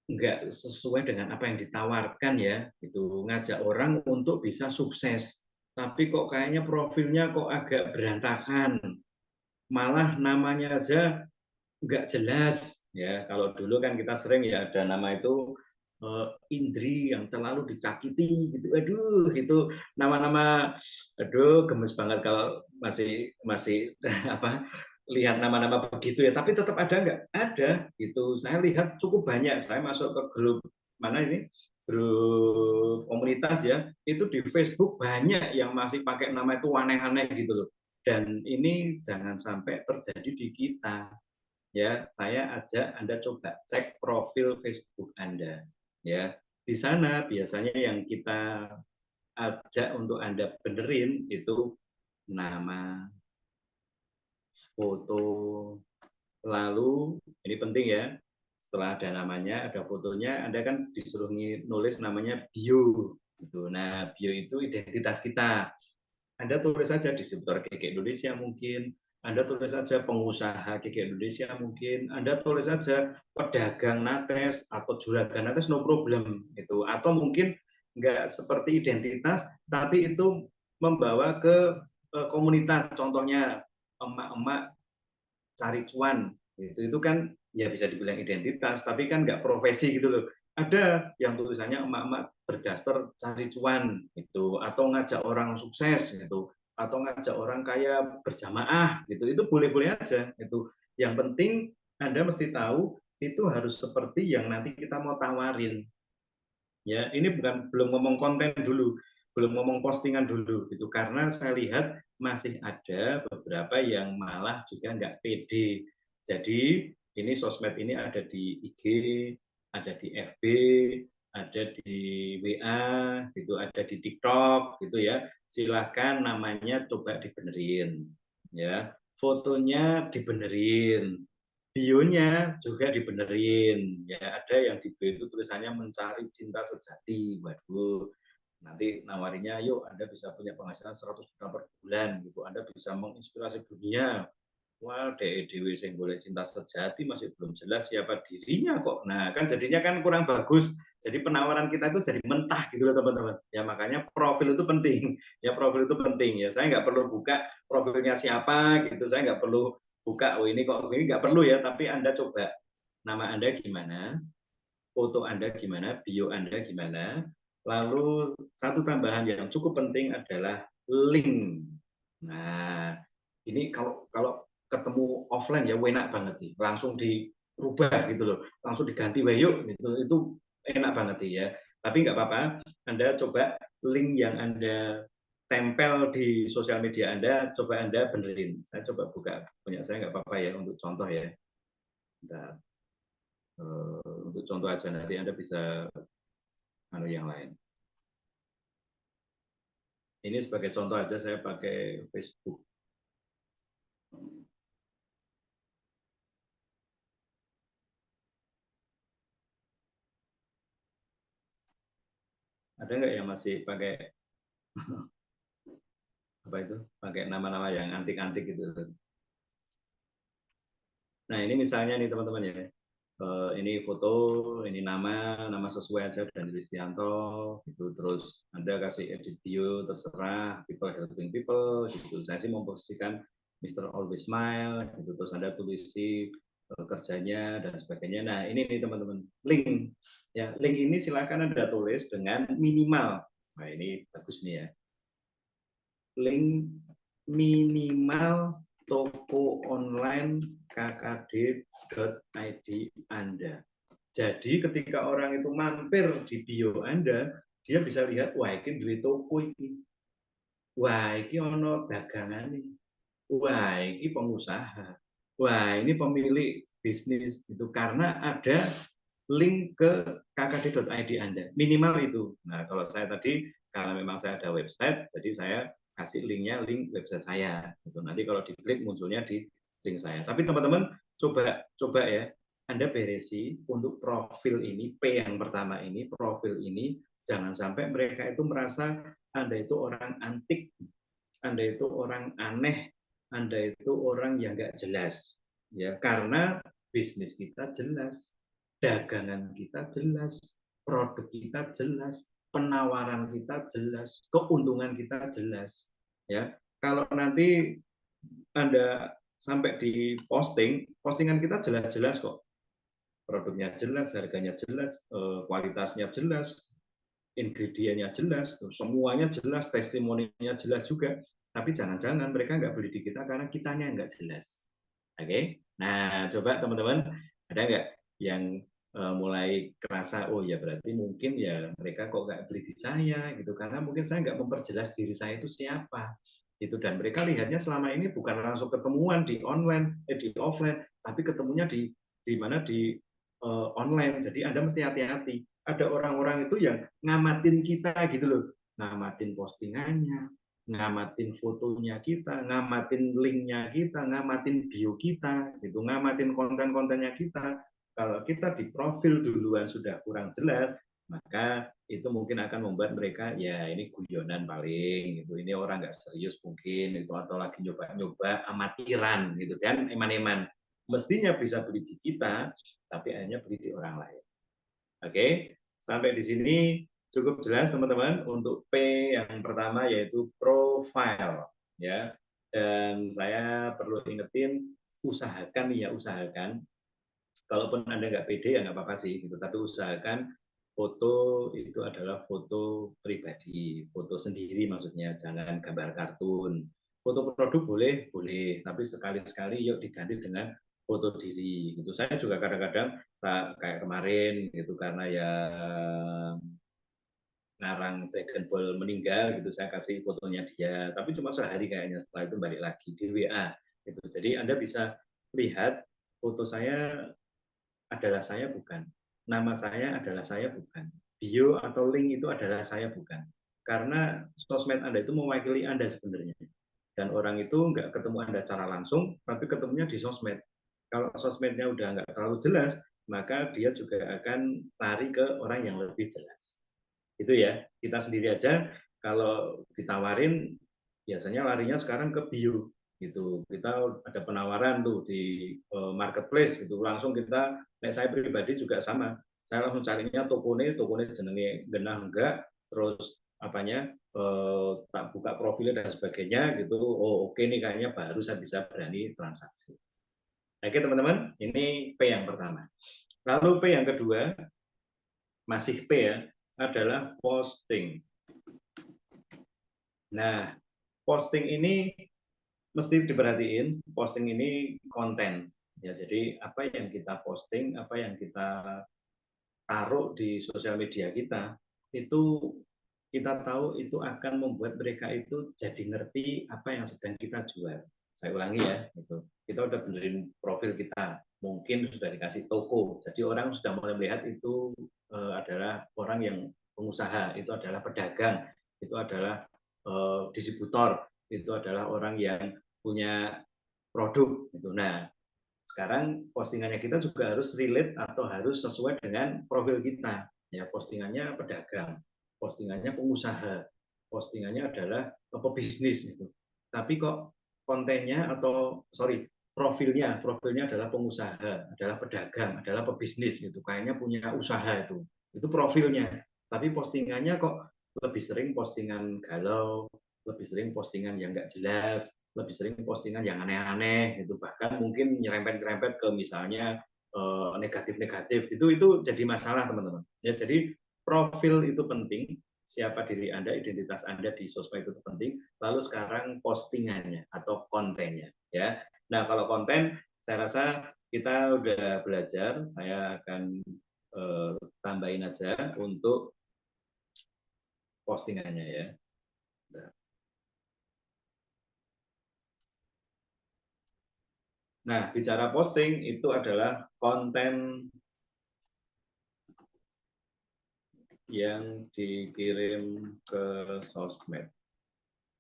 nggak sesuai dengan apa yang ditawarkan ya. Itu ngajak orang untuk bisa sukses. Tapi kok kayaknya profilnya kok agak berantakan. Malah namanya aja nggak jelas ya. Kalau dulu kan kita sering ya ada nama itu Indri yang terlalu dicakiti gitu. Aduh, itu nama-nama aduh gemes banget kalau masih masih apa lihat nama-nama begitu ya. Tapi tetap ada nggak? Ada gitu. Saya lihat cukup banyak. Saya masuk ke grup mana ini? Grup komunitas ya. Itu di Facebook banyak yang masih pakai nama itu aneh-aneh gitu loh. Dan ini jangan sampai terjadi di kita ya. Saya ajak Anda coba cek profil Facebook Anda ya. Di sana biasanya yang kita ajak untuk Anda benerin itu nama, foto, lalu ini penting ya, setelah ada namanya ada fotonya, Anda kan disuruh nulis namanya bio gitu. Nah, bio itu identitas kita. Anda tulis saja distributor KK Indonesia mungkin, Anda tulis saja pengusaha KK Indonesia mungkin, Anda tulis saja pedagang nates atau juragan nates, no problem itu. Atau mungkin nggak seperti identitas, tapi itu membawa ke komunitas, contohnya emak-emak cari cuan, itu kan ya bisa dibilang identitas, tapi kan nggak profesi gitu loh. Ada yang tulisannya emak-emak berdaster cari cuan itu, atau ngajak orang sukses gitu, atau ngajak orang kaya berjamaah gitu, itu boleh-boleh aja itu. Yang penting Anda mesti tahu itu harus seperti yang nanti kita mau tawarin. Ya, ini belum ngomong konten dulu, belum ngomong postingan dulu gitu, karena saya lihat masih ada beberapa yang malah juga nggak pede. Jadi ini sosmed ini ada di IG, ada di FB, ada di WA, gitu, ada di TikTok, gitu ya. Silahkan namanya coba dibenerin, ya. Fotonya dibenerin, bionya juga dibenerin ya. Ada yang di bio itu tulisannya mencari cinta sejati, waduh, Nanti nawarinya, yuk Anda bisa punya penghasilan 100 juta per bulan, gitu. Anda bisa menginspirasi dunia. Wah, dewe sing boleh cinta sejati masih belum jelas siapa dirinya kok. Nah, kan jadinya kan kurang bagus. Jadi penawaran kita itu jadi mentah gitu loh teman-teman. Ya makanya profil itu penting. Ya profil itu penting ya. Saya nggak perlu buka profilnya siapa gitu. Saya nggak perlu buka, oh ini kok ini nggak perlu ya. Tapi Anda coba nama Anda gimana, foto Anda gimana, bio Anda gimana. Lalu satu tambahan yang cukup penting adalah link. Nah, ini kalau kalau ketemu offline ya enak banget nih, langsung dirubah gitu loh, langsung diganti wayuk gitu, itu enak banget nih ya. Tapi nggak apa-apa, Anda coba link yang Anda tempel di sosial media Anda, coba Anda benerin. Saya coba buka punya saya nggak apa-apa ya untuk contoh ya. Bentar. Untuk contoh aja nanti Anda bisa yang lain. Ini sebagai contoh aja saya pakai Facebook. Ada nggak yang masih pakai apa itu? Pakai nama-nama yang antik-antik gitu. Nah, ini misalnya nih teman-teman ya. Ini foto, ini nama sesuai aja dan Listianto gitu. Terus Anda kasih edit bio terserah, people helping people gitu. Saya sih memposisikan Mr. Always Smile gitu. Terus Anda tulis kerjanya dan sebagainya. Nah, ini nih teman-teman, link ya. Link ini silakan Anda tulis dengan minimal. Nah, ini bagus nih ya. Link minimal toko online kkd.id Anda. Jadi ketika orang itu mampir di bio Anda, dia bisa lihat, wah ini duit toko ini. Wah, ini ono dagangan ini. Wah, ini pengusaha. Wah, ini pemilik bisnis itu karena ada link ke kkd.id Anda. Minimal itu. Nah, kalau saya tadi karena memang saya ada website, jadi saya kasih linknya link website saya. Gitu. Nanti kalau diklik munculnya di link saya. Tapi teman-teman coba ya, Anda beresi untuk profil ini, P yang pertama ini, profil ini, jangan sampai mereka itu merasa Anda itu orang antik, Anda itu orang aneh, Anda itu orang yang nggak jelas. Ya, karena bisnis kita jelas, dagangan kita jelas, produk kita jelas, penawaran kita jelas, keuntungan kita jelas. Ya, kalau nanti Anda sampai di postingan kita jelas-jelas kok. Produknya jelas, harganya jelas, kualitasnya jelas, ingredientnya jelas, semuanya jelas, testimoninya jelas juga. Tapi jangan-jangan mereka nggak beli di kita karena kitanya nggak jelas. Oke, nah coba teman-teman ada nggak yang mulai kerasa, oh ya berarti mungkin ya mereka kok nggak beli di saya gitu karena mungkin saya nggak memperjelas diri saya itu siapa itu, dan mereka lihatnya selama ini bukan langsung ketemuan di online di offline, tapi ketemunya di mana di online. Jadi Anda mesti hati-hati, ada orang-orang itu yang ngamatin kita gitu loh, ngamatin postingannya, ngamatin fotonya kita, ngamatin linknya kita, ngamatin bio kita, gitu, ngamatin konten-kontennya kita. Kalau kita di profil duluan sudah kurang jelas, maka itu mungkin akan membuat mereka ya ini guyonan paling, gitu. Ini orang nggak serius mungkin, itu atau lagi nyoba-nyoba amatiran, gitu kan, eman-eman. Mestinya bisa beli di kita, tapi hanya beli di orang lain. Oke, sampai di sini cukup jelas teman-teman untuk P yang pertama yaitu profile ya. Dan saya perlu ingetin, usahakan ya usahakan, kalaupun Anda nggak pede ya nggak apa-apa sih gitu, tapi usahakan foto itu adalah foto pribadi, foto sendiri maksudnya, jangan gambar kartun. Foto produk boleh, boleh, tapi sekali-sekali yuk diganti dengan foto diri gitu. Saya juga kadang-kadang kayak kemarin gitu karena ya ngarang Dragon Ball meninggal gitu, saya kasih fotonya dia, tapi cuma sehari kayaknya, setelah itu balik lagi di WA gitu. Jadi Anda bisa lihat foto saya adalah saya bukan, nama saya adalah saya bukan, bio atau link itu adalah saya bukan, karena sosmed Anda itu mewakili Anda sebenarnya, dan orang itu nggak ketemu Anda secara langsung, tapi ketemunya di sosmed. Kalau sosmednya udah nggak terlalu jelas, maka dia juga akan lari ke orang yang lebih jelas. Itu ya, kita sendiri aja kalau ditawarin biasanya larinya sekarang ke bio gitu. Kita ada penawaran tuh di marketplace gitu, langsung kita, saya pribadi juga sama, saya langsung carinya tokone jenenge genah enggak, terus apanya tak buka profilnya dan sebagainya gitu. Oh oke nih, kayaknya baru saya bisa berani transaksi. Oke teman-teman, ini P yang pertama. Lalu P yang kedua, masih P ya, adalah posting. Nah, posting ini mesti diperhatiin, posting ini konten. Ya, jadi apa yang kita posting, apa yang kita taruh di sosial media kita, itu kita tahu itu akan membuat mereka itu jadi ngerti apa yang sedang kita jual. Saya ulangi ya, itu. Kita udah benerin profil kita, mungkin sudah dikasih toko, jadi orang sudah mulai melihat itu adalah orang yang pengusaha, itu adalah pedagang, itu adalah distributor, itu adalah orang yang punya produk. Gitu. Nah, sekarang postingannya kita juga harus relate atau harus sesuai dengan profil kita. Ya, postingannya pedagang, postingannya pengusaha, postingannya adalah pebisnis gitu. Tapi kok kontennya atau profilnya adalah pengusaha, adalah pedagang, adalah pebisnis gitu. Kayaknya punya usaha itu. Itu profilnya. Tapi postingannya kok lebih sering postingan galau, lebih sering postingan yang nggak jelas, lebih sering postingan yang aneh-aneh gitu, bahkan mungkin nyerempet-nyerempet ke misalnya negatif-negatif, itu jadi masalah teman-teman ya. Jadi profil itu penting, siapa diri Anda, identitas Anda di sosmed itu penting. Lalu sekarang postingannya atau kontennya ya. Nah, kalau konten saya rasa kita udah belajar, saya akan tambahin aja untuk postingannya ya. Nah, bicara posting itu adalah konten yang dikirim ke sosmed.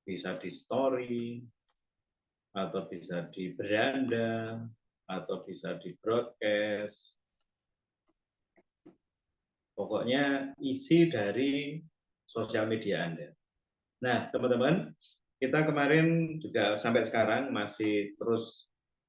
Bisa di story, atau bisa di beranda, atau bisa di broadcast. Pokoknya isi dari sosial media Anda. Nah, teman-teman, kita kemarin juga sampai sekarang masih terus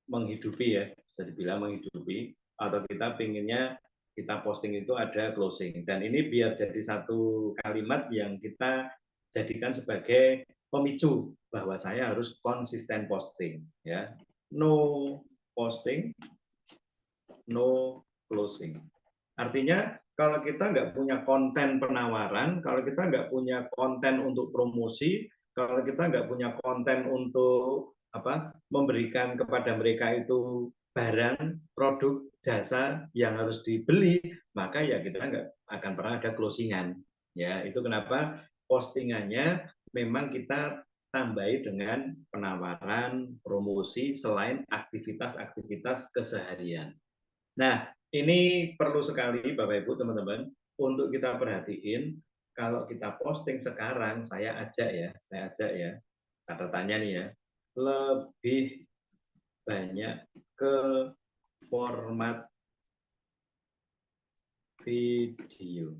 menghidupi ya, bisa dibilang menghidupi, atau kita pinginnya kita posting itu ada closing. Dan ini biar jadi satu kalimat yang kita jadikan sebagai pemicu bahwa saya harus konsisten posting. Ya, no posting, no closing. Artinya kalau kita nggak punya konten penawaran, kalau kita nggak punya konten untuk promosi, kalau kita nggak punya konten untuk memberikan kepada mereka itu barang, produk, jasa yang harus dibeli, maka ya kita nggak akan pernah ada closingan. Ya, itu kenapa postingannya memang kita tambahi dengan penawaran, promosi selain aktivitas-aktivitas keseharian. Nah, ini perlu sekali Bapak Ibu teman-teman untuk kita perhatiin. Kalau kita posting sekarang, saya ajak ya, catatannya nih ya, lebih banyak ke format video.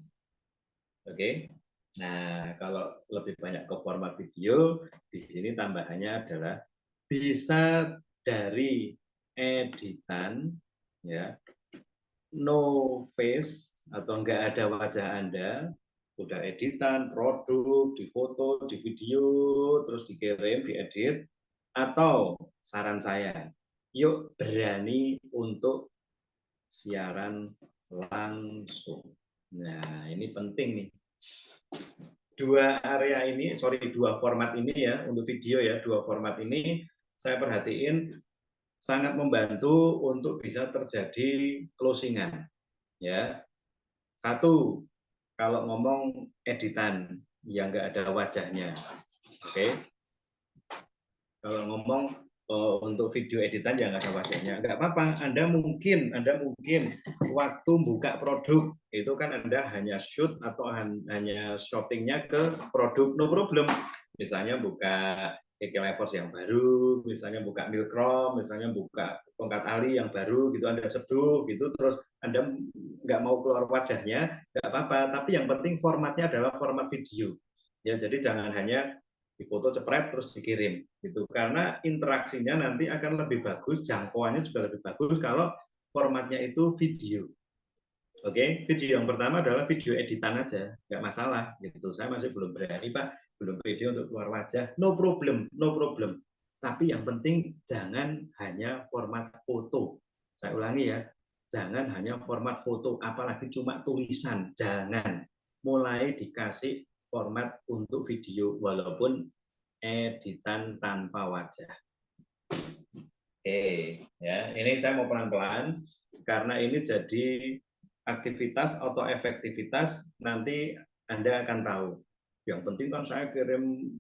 Oke. Nah, kalau lebih banyak ke format video, di sini tambahannya adalah bisa dari editan ya, no face atau enggak ada wajah Anda, udah editan, produk, difoto, di video, terus dikirim, diedit, atau saran saya, yuk berani untuk siaran langsung. Nah, ini penting nih. Dua area ini, dua format ini ya, untuk video ya, dua format ini saya perhatiin sangat membantu untuk bisa terjadi closingan. Ya, satu, kalau ngomong editan yang nggak ada wajahnya, oke. Kalau ngomong untuk video editan yang nggak ada wajahnya, nggak apa-apa. Anda mungkin waktu buka produk itu kan Anda hanya shoot atau hanya shootingnya ke produk, no problem. Misalnya buka Force yang baru, misalnya buka Milkrom, misalnya buka tongkat ali yang baru gitu, Anda seduh gitu, terus Anda nggak mau keluar wajahnya, nggak apa-apa, tapi yang penting formatnya adalah format video. Ya, jadi jangan hanya difoto cepret terus dikirim gitu, karena interaksinya nanti akan lebih bagus, jangkauannya juga lebih bagus kalau formatnya itu video. Oke, video yang pertama adalah video editan aja, nggak masalah gitu. Saya masih belum berani Pak, belum pede untuk keluar wajah, no problem, no problem. Tapi yang penting jangan hanya format foto. Saya ulangi ya, jangan hanya format foto, apalagi cuma tulisan, jangan. Mulai dikasih format untuk video, walaupun editan tanpa wajah. Oke, ya ini saya mau pelan-pelan karena ini jadi aktivitas atau efektivitas nanti Anda akan tahu. Yang penting kan saya kirim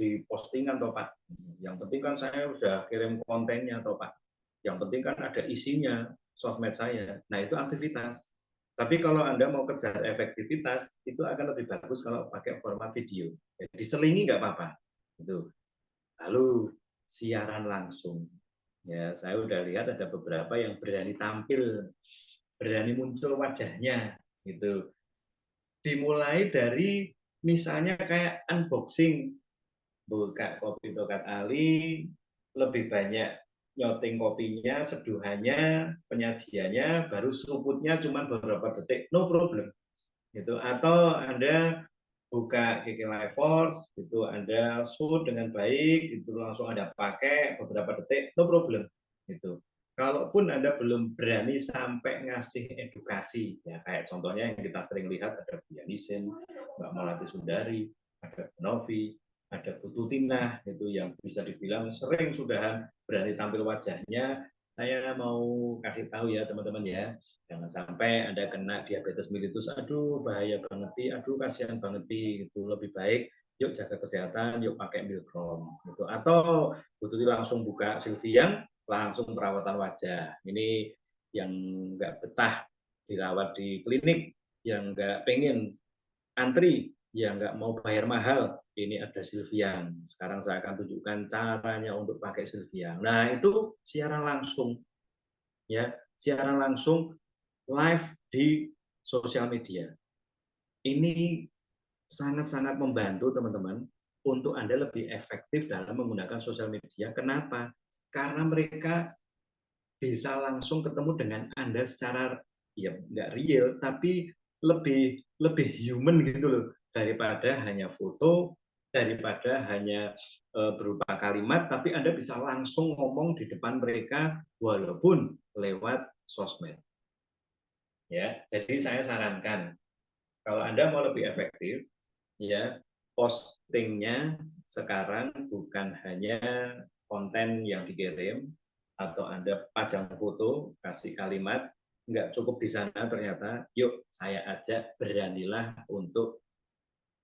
di postingan toh Pak. Yang penting kan saya sudah kirim kontennya toh Pak. Yang penting kan ada isinya sosmed saya. Nah itu aktivitas. Tapi kalau Anda mau kejar efektivitas, itu akan lebih bagus kalau pakai format video. Jadi diselingi nggak apa-apa. Itu. Lalu siaran langsung. Ya, saya udah lihat ada beberapa yang berani tampil, berani muncul wajahnya, gitu. Dimulai dari misalnya kayak unboxing, buka kopi Tokat Ali, lebih banyak nyoting kopinya, seduhannya, penyajiannya, baru seruputnya cuma beberapa detik, no problem. Gitu. Atau Anda buka Force, itu Anda shoot dengan baik, itu langsung Anda pakai beberapa detik, no problem. Gitu. Kalaupun Anda belum berani sampai ngasih edukasi, ya kayak contohnya yang kita sering lihat ada Bianisin, Mbak Malati Sundari, ada Novi, ada Bu Tutinah, itu yang bisa dibilang sering sudahan berani tampil wajahnya. Saya mau kasih tahu ya teman-teman ya, jangan sampai Anda kena diabetes mellitus, aduh bahaya banget, aduh kasihan banget, itu lebih baik yuk jaga kesehatan, yuk pakai Milkrom gitu. Atau butuh langsung buka Sylvian, langsung perawatan wajah. Ini yang nggak betah dirawat di klinik, yang nggak pengen antri, yang nggak mau bayar mahal, ini ada Sylvian. Sekarang saya akan tunjukkan caranya untuk pakai Sylvian. Nah itu siaran langsung, ya siaran langsung live di sosial media. Ini sangat-sangat membantu teman-teman untuk Anda lebih efektif dalam menggunakan sosial media. Kenapa? Karena mereka bisa langsung ketemu dengan Anda secara ya nggak real, tapi lebih human gitu loh, daripada hanya foto, daripada hanya berupa kalimat, tapi Anda bisa langsung ngomong di depan mereka walaupun lewat sosmed. Ya, jadi saya sarankan kalau Anda mau lebih efektif, ya postingnya sekarang bukan hanya konten yang dikirim atau Anda pajang foto, kasih kalimat, nggak cukup di sana ternyata, yuk saya ajak beranilah untuk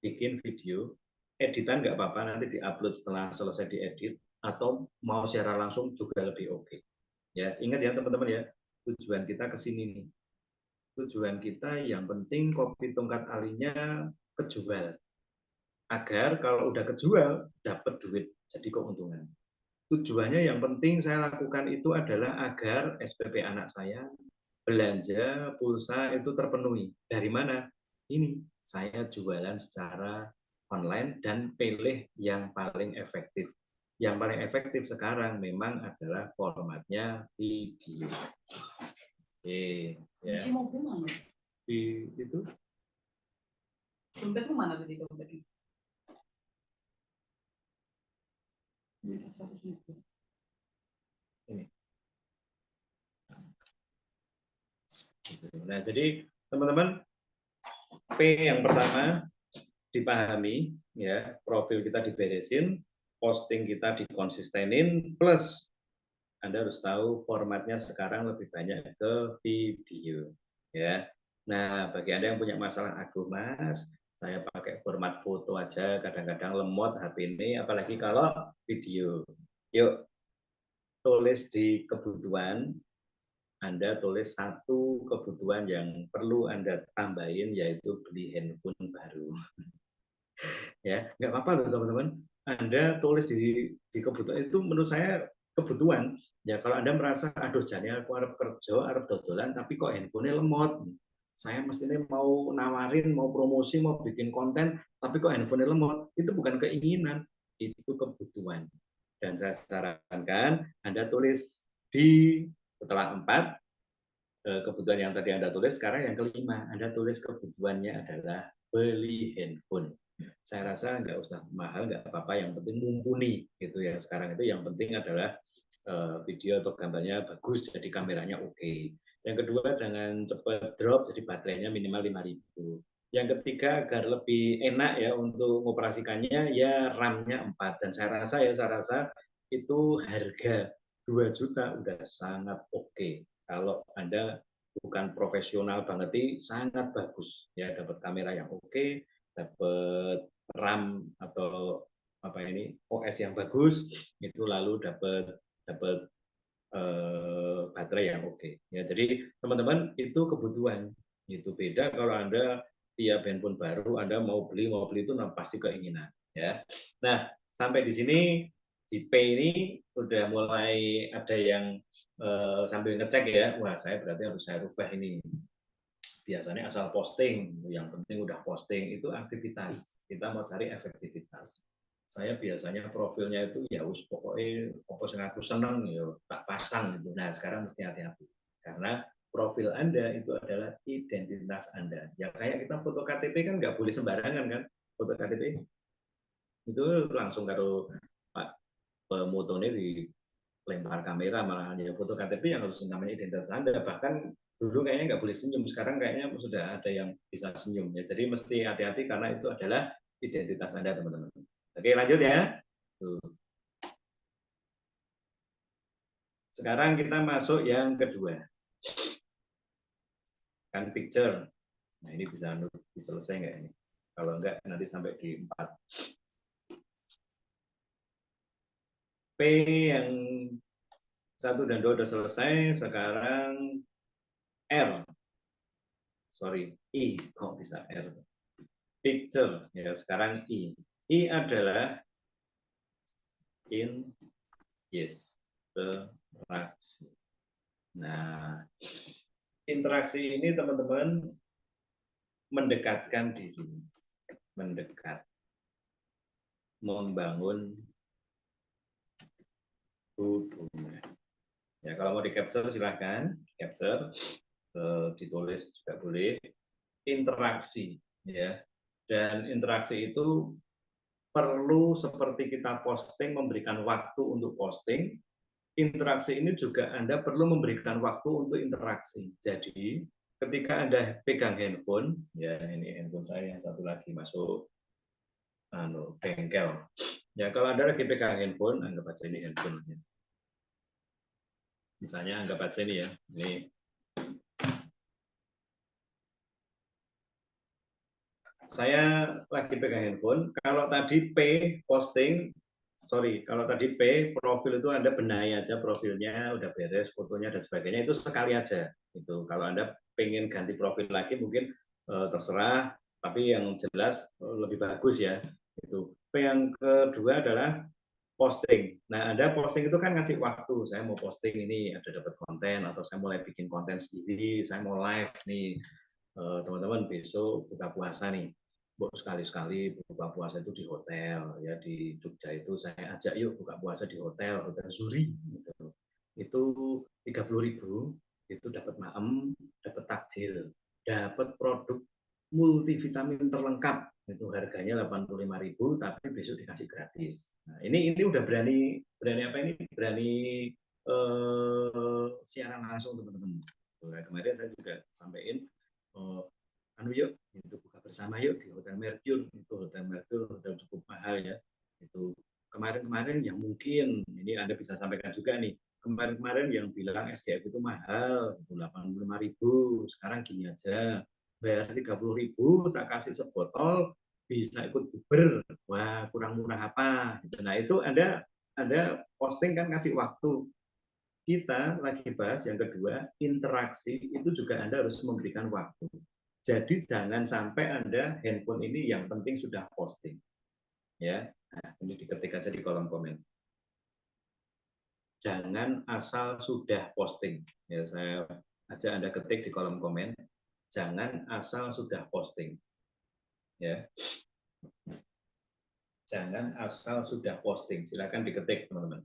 bikin video, editan nggak apa-apa, nanti diupload setelah selesai diedit, atau mau secara langsung juga lebih oke. Ya, ingat ya teman-teman ya, tujuan kita ke sini nih. Tujuan kita yang penting kopi tongkat alinya kejual, agar kalau udah kejual dapat duit, jadi keuntungan. Tujuannya yang penting saya lakukan itu adalah agar SPP anak saya belanja pulsa itu terpenuhi. Dari mana? Ini saya jualan secara online dan pilih yang paling efektif. Yang paling efektif sekarang memang adalah formatnya video. Oke, ya. Di itu dompetmu mana tadi dompetnya? ini. Nah, jadi teman-teman, P yang pertama dipahami, ya profil kita diberesin, posting kita dikonsistenin, plus Anda harus tahu formatnya sekarang lebih banyak ke video, ya. Nah, bagi Anda yang punya masalah, aduh Mas, saya pakai format foto aja, kadang-kadang lemot HP ini, apalagi kalau video. Yuk, tulis di kebutuhan, Anda tulis satu kebutuhan yang perlu Anda tambahin, yaitu beli handphone baru. Ya, nggak apa-apa loh teman-teman. Anda tulis di kebutuhan itu menurut saya kebutuhan. Ya kalau Anda merasa aduh jane aku arep kerja, arep dodolan tapi kok handphone lemot. Saya mestinya mau nawarin, mau promosi, mau bikin konten, tapi kok handphone lemot. Itu bukan keinginan, itu kebutuhan. Dan saya sarankan Anda tulis di setelah 4 kebutuhan yang tadi Anda tulis, sekarang yang kelima, Anda tulis kebutuhannya adalah beli handphone. Saya rasa nggak usah mahal, nggak apa-apa, yang penting mumpuni gitu ya. Sekarang itu yang penting adalah video atau gambarnya bagus, jadi kameranya oke. Yang kedua, jangan cepat drop, jadi baterainya minimal 5.000. Yang ketiga, agar lebih enak ya untuk mengoperasikannya, ya RAM-nya 4. Dan saya rasa itu harga 2 juta udah sangat oke. Kalau Anda bukan profesional banget, sangat bagus ya, dapat kamera yang oke, dapat RAM atau apa ini OS yang bagus, itu lalu dapat baterai yang oke. Ya, jadi teman-teman itu kebutuhan. Itu beda kalau Anda tiap handphone baru Anda mau beli itu pasti keinginan ya. Nah, sampai di sini di P ini udah mulai ada yang sambil ngecek ya. Wah, saya berarti harus saya rubah ini. Biasanya asal posting, yang penting udah posting, itu aktivitas. Kita mau cari efektivitas. Saya biasanya profilnya itu ya pokoknya apa yang aku seneng ya tak pasang gitu. Nah, sekarang mesti hati-hati. Karena profil Anda itu adalah identitas Anda. Ya kayak kita foto KTP kan nggak boleh sembarangan kan. Foto KTP itu langsung karo Pak pemotone dilempar kamera, malah hanya foto KTP yang harus namanya identitas Anda. Bahkan dulu kayaknya nggak boleh senyum, sekarang kayaknya sudah ada yang bisa senyum ya. Jadi mesti hati-hati karena itu adalah identitas Anda, teman-teman. Oke, lanjut ya. Sekarang kita masuk yang kedua. Kan picture. Nah, ini bisa selesai nggak ini? Kalau enggak, nanti sampai di 4. P yang 1 dan 2 sudah selesai, sekarang R. Sorry, I. Kok bisa R? Picture. Ya, sekarang I. I adalah interaksi. Nah, interaksi ini teman-teman mendekatkan diri, mendekat, membangun hubungan. Ya, kalau mau di capture silahkan, capture, ditulis juga boleh. Interaksi, ya. Dan interaksi itu perlu seperti kita posting, memberikan waktu untuk posting. Interaksi ini juga Anda perlu memberikan waktu untuk interaksi. Jadi, ketika Anda pegang handphone, ya ini handphone saya yang satu lagi masuk bengkel. Ya, kalau Anda lagi pegang handphone, anggap aja ini handphone. Misalnya anggap aja ini ya, ini saya lagi pegang handphone. Kalau tadi P posting, kalau tadi P profil itu Anda benahi aja profilnya, udah beres fotonya dan sebagainya, itu sekali aja. Itu kalau Anda pengen ganti profil lagi mungkin terserah, tapi yang jelas lebih bagus ya. Itu P yang kedua adalah posting. Nah, Anda posting itu kan ngasih waktu. Saya mau posting ini, ada dapat konten, atau saya mulai bikin konten sendiri, saya mau live nih, teman-teman besok buka puasa nih. Sekali-sekali buka puasa itu di hotel ya, di Jogja itu saya ajak yuk buka puasa di hotel Zuri gitu. Itu 30.000 itu dapat maem, dapat takjil, dapat produk multivitamin terlengkap, itu harganya 85.000 tapi besok dikasih gratis. Nah, ini udah berani apa ini? Berani siaran langsung teman-teman. Nah, kemarin saya juga sampaikan anu yuk itu buka bersama yuk di Hotel Mercure. Itu Hotel Mercure hotel cukup mahal ya. Itu kemarin-kemarin yang mungkin ini Anda bisa sampaikan juga nih, kemarin-kemarin yang bilang SGF itu mahal, itu 85.000, sekarang gini aja, bayar 30.000 tak kasih sebotol bisa ikut Uber. Wah, kurang murah apa? Nah, itu Anda posting kan kasih waktu. Kita lagi bahas yang kedua, interaksi itu juga Anda harus memberikan waktu. Jadi jangan sampai Anda handphone ini yang penting sudah posting. Ya, nah, ini diketik aja di kolom komen. Jangan asal sudah posting. Ya, saya ajak Anda ketik di kolom komen. Jangan asal sudah posting. Ya, jangan asal sudah posting. Silakan diketik, teman-teman.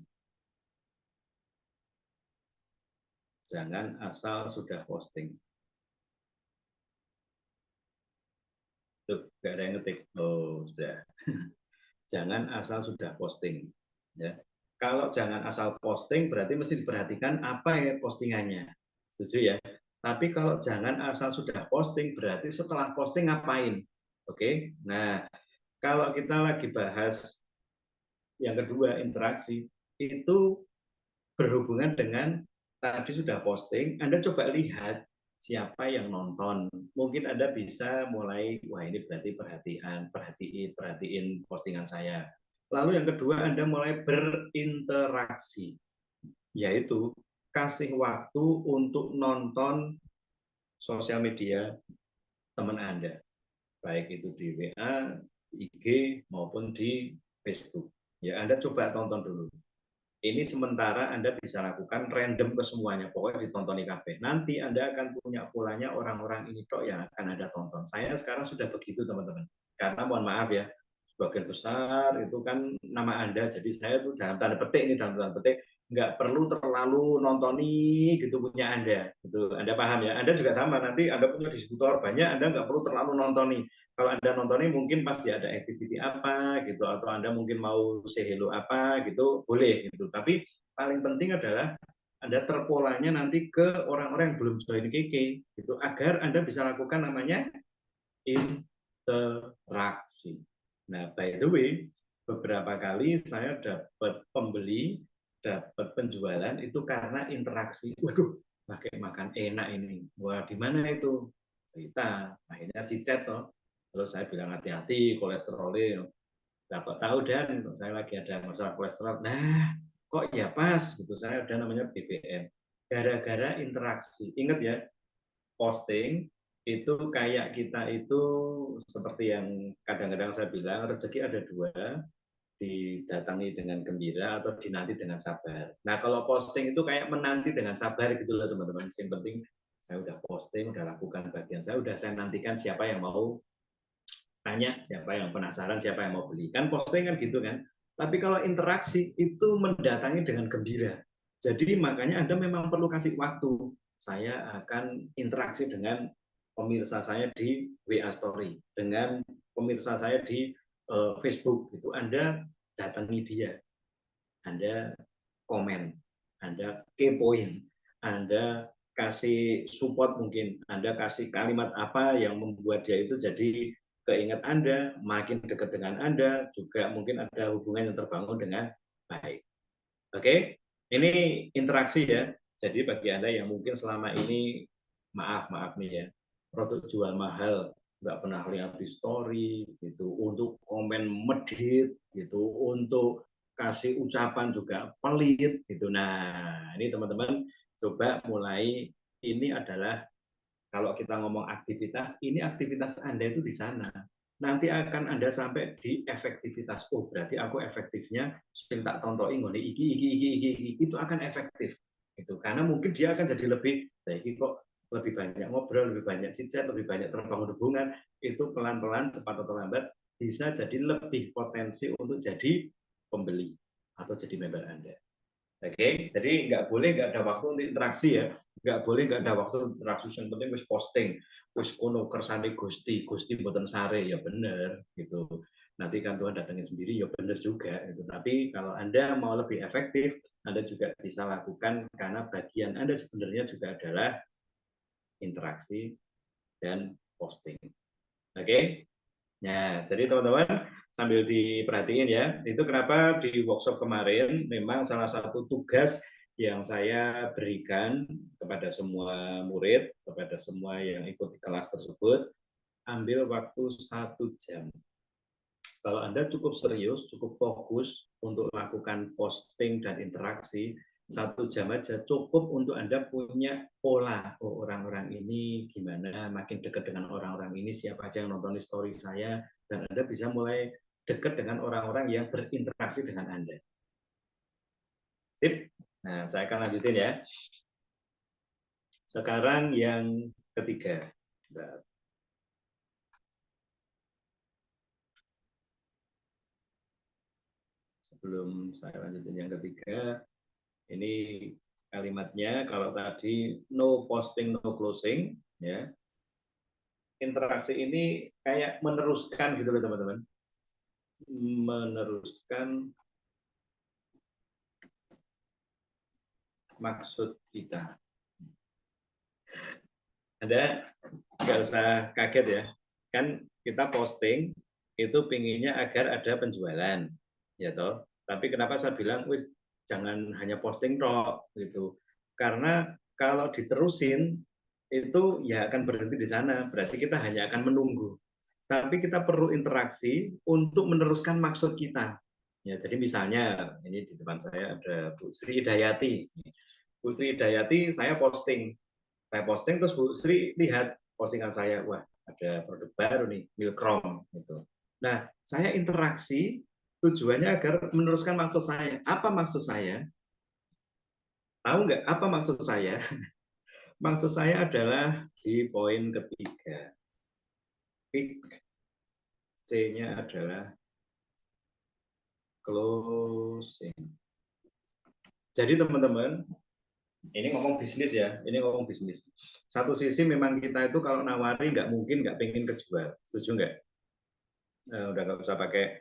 Jangan asal sudah posting. Tuh, nggak ada yang ngetik. Oh, sudah. Jangan asal sudah posting. Ya. Kalau jangan asal posting, berarti mesti diperhatikan apa ya postingannya. Setuju ya? Tapi kalau jangan asal sudah posting, berarti setelah posting ngapain? Oke? Nah, kalau kita lagi bahas yang kedua, interaksi, itu berhubungan dengan tadi sudah posting, Anda coba lihat siapa yang nonton. Mungkin Anda bisa mulai, wah ini berarti perhatiin postingan saya. Lalu yang kedua, Anda mulai berinteraksi, yaitu kasih waktu untuk nonton sosial media teman Anda, baik itu di WA, IG, maupun di Facebook. Ya, Anda coba tonton dulu. Ini sementara Anda bisa lakukan random ke semuanya, pokoknya ditonton IKP. Nanti Anda akan punya polanya orang-orang ini kok yang akan Anda tonton. Saya sekarang sudah begitu, teman-teman. Karena mohon maaf ya, sebagian besar itu kan nama Anda, jadi saya tuh dalam tanda petik ini, dalam tanda petik, nggak perlu terlalu nontoni gitu punya Anda. Gitu. Anda paham ya? Anda juga sama, nanti Anda punya distributor banyak, Anda nggak perlu terlalu nontoni. Kalau Anda nontonnya mungkin pas dia ada activity apa gitu, atau Anda mungkin mau say hello apa gitu, boleh gitu. Tapi paling penting adalah Anda terpolanya nanti ke orang-orang yang belum join KK gitu, agar Anda bisa lakukan namanya interaksi. Nah, by the way, beberapa kali saya dapat pembeli, dapat penjualan itu karena interaksi. Waduh, pakai makan enak ini. Wah, di mana itu? Cerita. Akhirnya cicat toh. Terus saya bilang hati-hati kolesterolnya. Dapat tahu dan saya lagi ada masalah kolesterol. Nah, kok ya pas gitu. Saya ada namanya BBM. Gara-gara interaksi. Ingat ya, posting itu kayak kita itu seperti yang kadang-kadang saya bilang, rezeki ada dua, didatangi dengan gembira atau dinanti dengan sabar. Nah, kalau posting itu kayak menanti dengan sabar gitu loh teman-teman. Yang penting saya udah posting, udah lakukan bagian saya, udah saya nantikan siapa yang mau tanya, siapa yang penasaran, siapa yang mau beli. Kan posting kan gitu kan. Tapi kalau interaksi itu mendatangi dengan gembira. Jadi makanya Anda memang perlu kasih waktu. Saya akan interaksi dengan pemirsa saya di WA Story, dengan pemirsa saya di Facebook. Itu Anda datangi dia, Anda komen, Anda kepoin, Anda kasih support mungkin, Anda kasih kalimat apa yang membuat dia itu jadi keingat Anda, makin dekat dengan Anda, juga mungkin ada hubungan yang terbangun dengan baik. Oke, ini interaksi ya. Jadi bagi Anda yang mungkin selama ini, maaf nih ya, produk jual mahal, nggak pernah lihat di story, gitu, untuk komen medit, gitu, untuk kasih ucapan juga pelit, gitu. Nah, ini teman-teman coba mulai, ini adalah kalau kita ngomong aktivitas, ini aktivitas Anda itu di sana. Nanti akan Anda sampai di efektivitas. Oh, berarti aku efektifnya sing tak tontonin ngene iki. Itu akan efektif. Itu karena mungkin dia akan jadi lebih baik kok lebih banyak ngobrol, lebih banyak cicat, lebih banyak terbangun hubungan, itu pelan-pelan cepat atau lambat bisa jadi lebih potensi untuk jadi pembeli atau jadi member Anda. Oke, jadi nggak boleh nggak ada waktu untuk interaksi ya, nggak boleh nggak ada waktu untuk interaksi. Yang penting wis posting, wis kono kersane Gusti, Gusti mboten sare ya bener gitu. Nanti kan Tuhan datangin sendiri ya bener juga gitu. Tapi kalau Anda mau lebih efektif, Anda juga bisa lakukan karena bagian Anda sebenarnya juga adalah interaksi dan posting. Oke? Nah, jadi teman-teman sambil diperhatiin ya, itu kenapa di workshop kemarin memang salah satu tugas yang saya berikan kepada semua murid, kepada semua yang ikut di kelas tersebut, ambil waktu 1 jam. Kalau Anda cukup serius, cukup fokus untuk lakukan posting dan interaksi, 1 jam aja cukup untuk Anda punya pola. Oh, orang-orang ini gimana, makin dekat dengan orang-orang ini, siapa aja yang nonton story saya, dan Anda bisa mulai dekat dengan orang-orang yang berinteraksi dengan Anda. Sip. Nah, saya akan lanjutin ya. Sekarang yang ketiga. Sebelum saya lanjutin yang ketiga, ini kalimatnya kalau tadi no posting, no closing, ya. Interaksi ini kayak meneruskan gitu loh teman-teman. Meneruskan maksud kita. Anda nggak usah kaget ya. Kan kita posting itu pinginnya agar ada penjualan, ya toh. Tapi kenapa saya bilang, wis jangan hanya posting toh gitu. Karena kalau diterusin itu ya akan berhenti di sana. Berarti kita hanya akan menunggu. Tapi kita perlu interaksi untuk meneruskan maksud kita. Ya, jadi misalnya ini di depan saya ada Bu Sri Hidayati. Bu Sri Hidayati saya posting. Saya posting terus Bu Sri lihat postingan saya, wah ada produk baru nih, Milkrom gitu. Nah, saya interaksi tujuannya agar meneruskan maksud saya. Apa maksud saya? Tahu nggak apa maksud saya? Maksud saya adalah di poin ketiga. C-nya adalah closing. Jadi teman-teman, ini ngomong bisnis ya, ini ngomong bisnis. Satu sisi memang kita itu kalau nawari nggak mungkin nggak pengen kejual, setuju nggak? Udah nggak usah pakai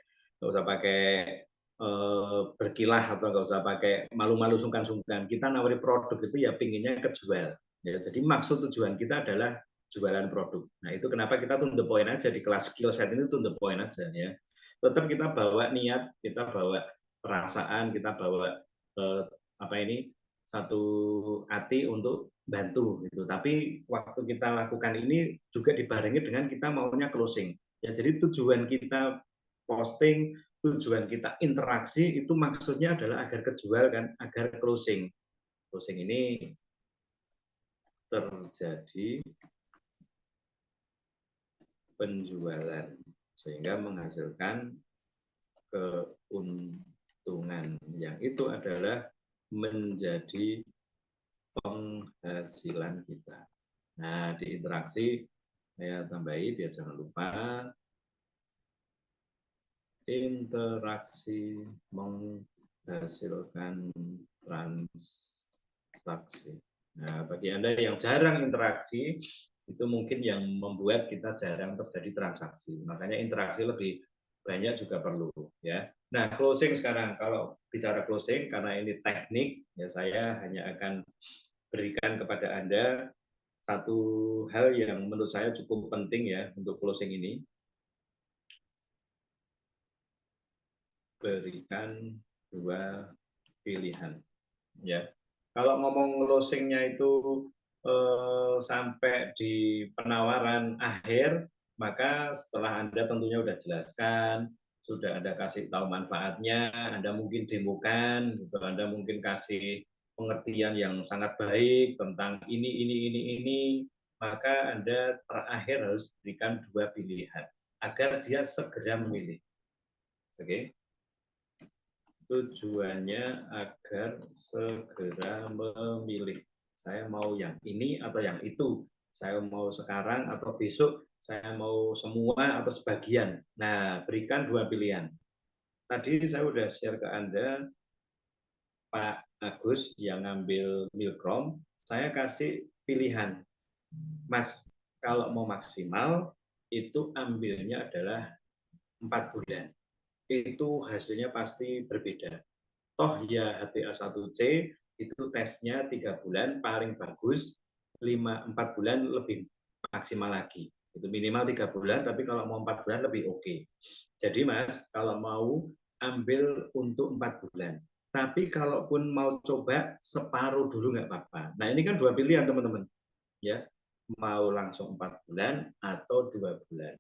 berkilah atau nggak usah pakai malu-malu sungkan-sungkan. Kita nawari produk itu ya pinginnya kejual. Ya, jadi maksud tujuan kita adalah jualan produk. Nah itu kenapa kita to the point aja di kelas skill set ini to the point aja ya. Tetap kita bawa niat, kita bawa perasaan, kita bawa apa ini satu hati untuk bantu gitu. Tapi waktu kita lakukan ini juga dibarengi dengan kita maunya closing. Ya, jadi tujuan kita posting, tujuan kita interaksi itu maksudnya adalah agar kejual kan, agar closing. Closing ini terjadi penjualan sehingga menghasilkan keuntungan yang itu adalah menjadi penghasilan kita. Nah, di interaksi saya tambahi biar jangan lupa. Interaksi menghasilkan transaksi. Nah, bagi Anda yang jarang interaksi, itu mungkin yang membuat kita jarang terjadi transaksi. Makanya interaksi lebih banyak juga perlu, ya. Nah, closing sekarang, kalau bicara closing, karena ini teknik, ya saya hanya akan berikan kepada Anda satu hal yang menurut saya cukup penting ya untuk closing ini. Berikan dua pilihan, ya. Kalau ngomong closingnya itu sampai di penawaran akhir, maka setelah Anda tentunya sudah jelaskan, sudah Anda kasih tahu manfaatnya, Anda mungkin demokan, gitu. Anda mungkin kasih pengertian yang sangat baik tentang ini, maka Anda terakhir harus berikan dua pilihan agar dia segera memilih. Oke? Tujuannya agar segera memilih. Saya mau yang ini atau yang itu. Saya mau sekarang atau besok. Saya mau semua atau sebagian. Nah, berikan dua pilihan. Tadi saya sudah share ke Anda, Pak Agus yang ngambil Milkrom, saya kasih pilihan. Mas, kalau mau maksimal, itu ambilnya adalah 4 bulan. Itu hasilnya pasti berbeda. Toh ya HbA1c itu tesnya 3 bulan paling bagus, 4 bulan lebih maksimal lagi. Itu minimal 3 bulan, tapi kalau mau 4 bulan lebih oke. Jadi Mas, kalau mau ambil untuk 4 bulan. Tapi kalaupun mau coba separuh dulu nggak apa-apa. Nah ini kan dua pilihan teman-teman. Ya, mau langsung 4 bulan atau 2 bulan.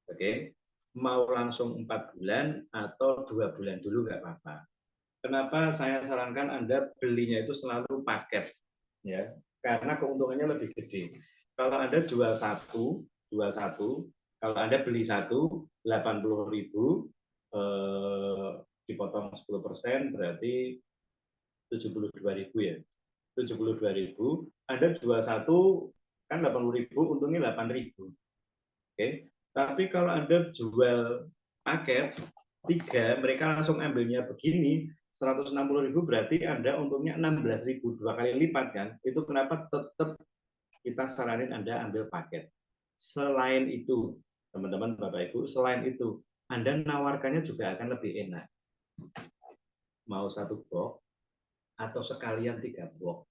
Oke, mau langsung 4 bulan atau 2 bulan dulu nggak apa-apa. Kenapa saya sarankan Anda belinya itu selalu paket, ya, karena keuntungannya lebih gede. Kalau Anda jual satu, kalau Anda beli satu, 80.000, dipotong 10% berarti 72.000 ya. 72.000, Anda jual satu kan 80.000, untungnya 8.000. Oke. Tapi kalau Anda jual paket 3, mereka langsung ambilnya begini, 160.000 berarti Anda untungnya 16.000, 2 kali lipat kan. Itu kenapa tetap kita saranin Anda ambil paket. Selain itu, teman-teman Bapak Ibu, selain itu Anda nawarkannya juga akan lebih enak. Mau satu box atau sekalian 3 box.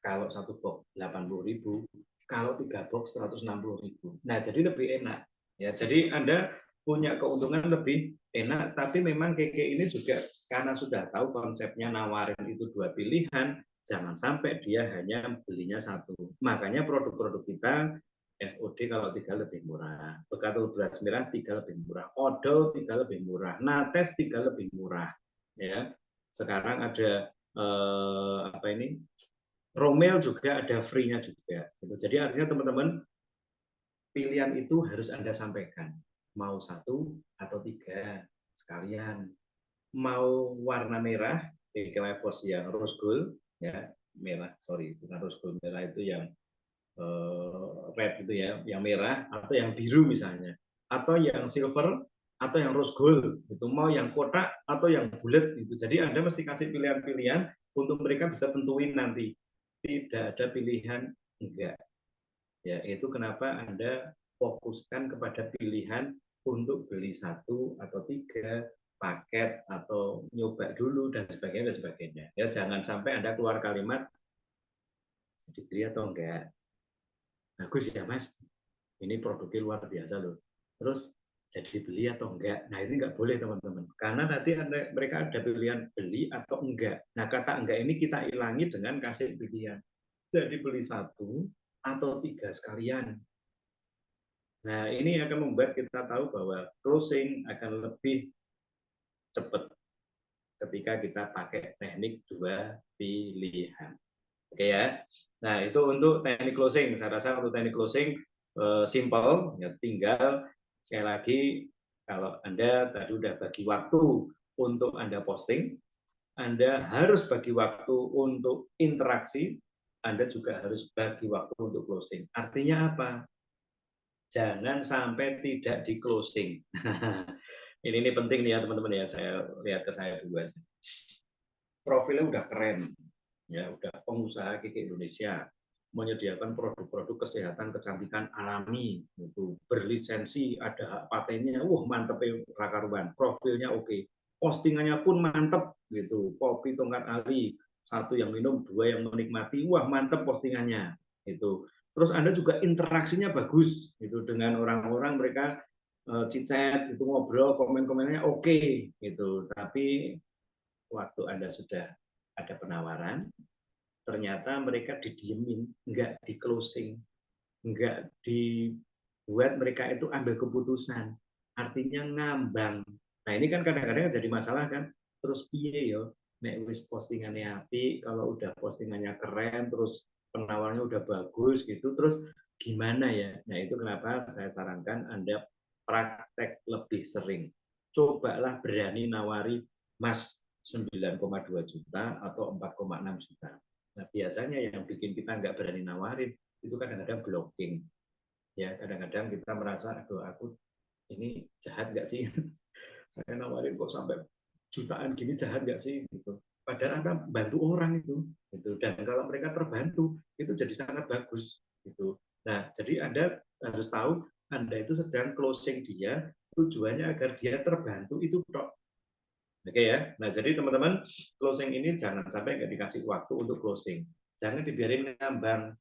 Kalau satu box 80.000, kalau 3 box 160.000. Nah, jadi lebih enak. Ya, jadi Anda punya keuntungan lebih enak, tapi memang Keke ini juga karena sudah tahu konsepnya nawarin itu 2 pilihan, jangan sampai dia hanya belinya satu. Makanya produk-produk kita SOD kalau 3 lebih murah, Bekatul beras merah 3 lebih murah, odol 3 lebih murah, Nates 3 lebih murah. Ya, sekarang ada apa ini? Romel juga ada free-nya juga. Jadi artinya teman-teman, pilihan itu harus Anda sampaikan. Mau 1 atau 3 sekalian. Mau warna merah, pos yang rose gold, ya merah, sorry, bukan rose gold, merah itu yang red itu ya, yang merah, atau yang biru misalnya, atau yang silver, atau yang rose gold, itu mau yang kotak atau yang bulat gitu. Jadi Anda mesti kasih pilihan-pilihan untuk mereka bisa tentuin nanti. Tidak ada pilihan enggak. Ya, itu kenapa Anda fokuskan kepada pilihan untuk beli 1 atau 3 paket atau nyoba dulu dan sebagainya dan sebagainya. Ya, jangan sampai Anda keluar kalimat dibeli atau enggak. Bagus ya Mas, ini produknya luar biasa loh. Terus jadi beli atau enggak? Nah ini enggak boleh teman-teman, karena nanti mereka ada pilihan beli atau enggak. Nah kata enggak ini kita ilangi dengan kasih pilihan. Jadi beli 1 atau 3 sekalian. Nah ini akan membuat kita tahu bahwa closing akan lebih cepat ketika kita pakai teknik 2 pilihan. Oke ya. Nah, itu untuk teknik closing. Saya rasa untuk teknik closing simple, ya tinggal sekali lagi kalau Anda tadi udah bagi waktu untuk Anda posting, Anda harus bagi waktu untuk interaksi, Anda juga harus bagi waktu untuk closing. Artinya apa? Jangan sampai tidak di closing. ini penting nih ya teman-teman ya, saya lihat ke saya dulu aja. Profilnya udah keren, ya udah pengusaha Keke Indonesia, menyediakan produk-produk kesehatan kecantikan alami, itu berlisensi, ada hak patennya, mantep ya rakaruan, profilnya oke, postingannya pun mantep gitu, kopi tongkat ali, 1 yang minum, 2 yang menikmati, mantep postingannya itu. Terus Anda juga interaksinya bagus gitu dengan orang-orang, mereka cicet itu ngobrol, komen-komennya oke gitu, tapi waktu Anda sudah ada penawaran, ternyata mereka didiemin, nggak di closing, nggak dibuat mereka itu ambil keputusan, artinya ngambang. Nah ini kan kadang-kadang jadi masalah kan, terus piye yo, nek wis postingannya api, kalau udah postingannya keren, terus penawarnya udah bagus gitu, terus gimana ya? Nah itu kenapa saya sarankan Anda praktek lebih sering. Cobalah berani nawari Mas 9,2 juta atau 4,6 juta. Nah, biasanya yang bikin kita nggak berani nawarin itu kadang-kadang blocking. Ya, kadang-kadang kita merasa, aduh aku ini jahat nggak sih? Saya nawarin kok sampai jutaan gini, jahat nggak sih? Gitu. Padahal Anda bantu orang itu, gitu. Dan kalau mereka terbantu, itu jadi sangat bagus, gitu. Nah, jadi Anda harus tahu Anda itu sedang closing dia, tujuannya agar dia terbantu itu Oke ya. Nah, jadi teman-teman, closing ini jangan sampai nggak dikasih waktu untuk closing. Jangan dibiarin ngambang.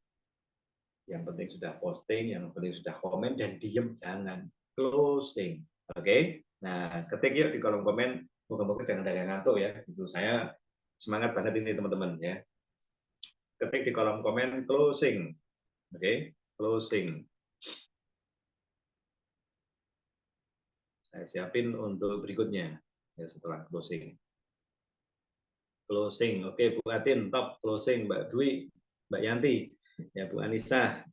Yang penting sudah posting, yang penting sudah komen, dan diem jangan. Closing. Oke? Nah, ketik yuk di kolom komen. Moga-moga jangan ada yang ngantuk ya. Itu saya semangat banget ini teman-teman ya. Ketik di kolom komen closing. Oke? Closing. Saya siapin untuk berikutnya ya setelah closing. Closing. Oke, Bu Atin, top closing. Mbak Dwi, Mbak Yanti, ya Bu Anissa,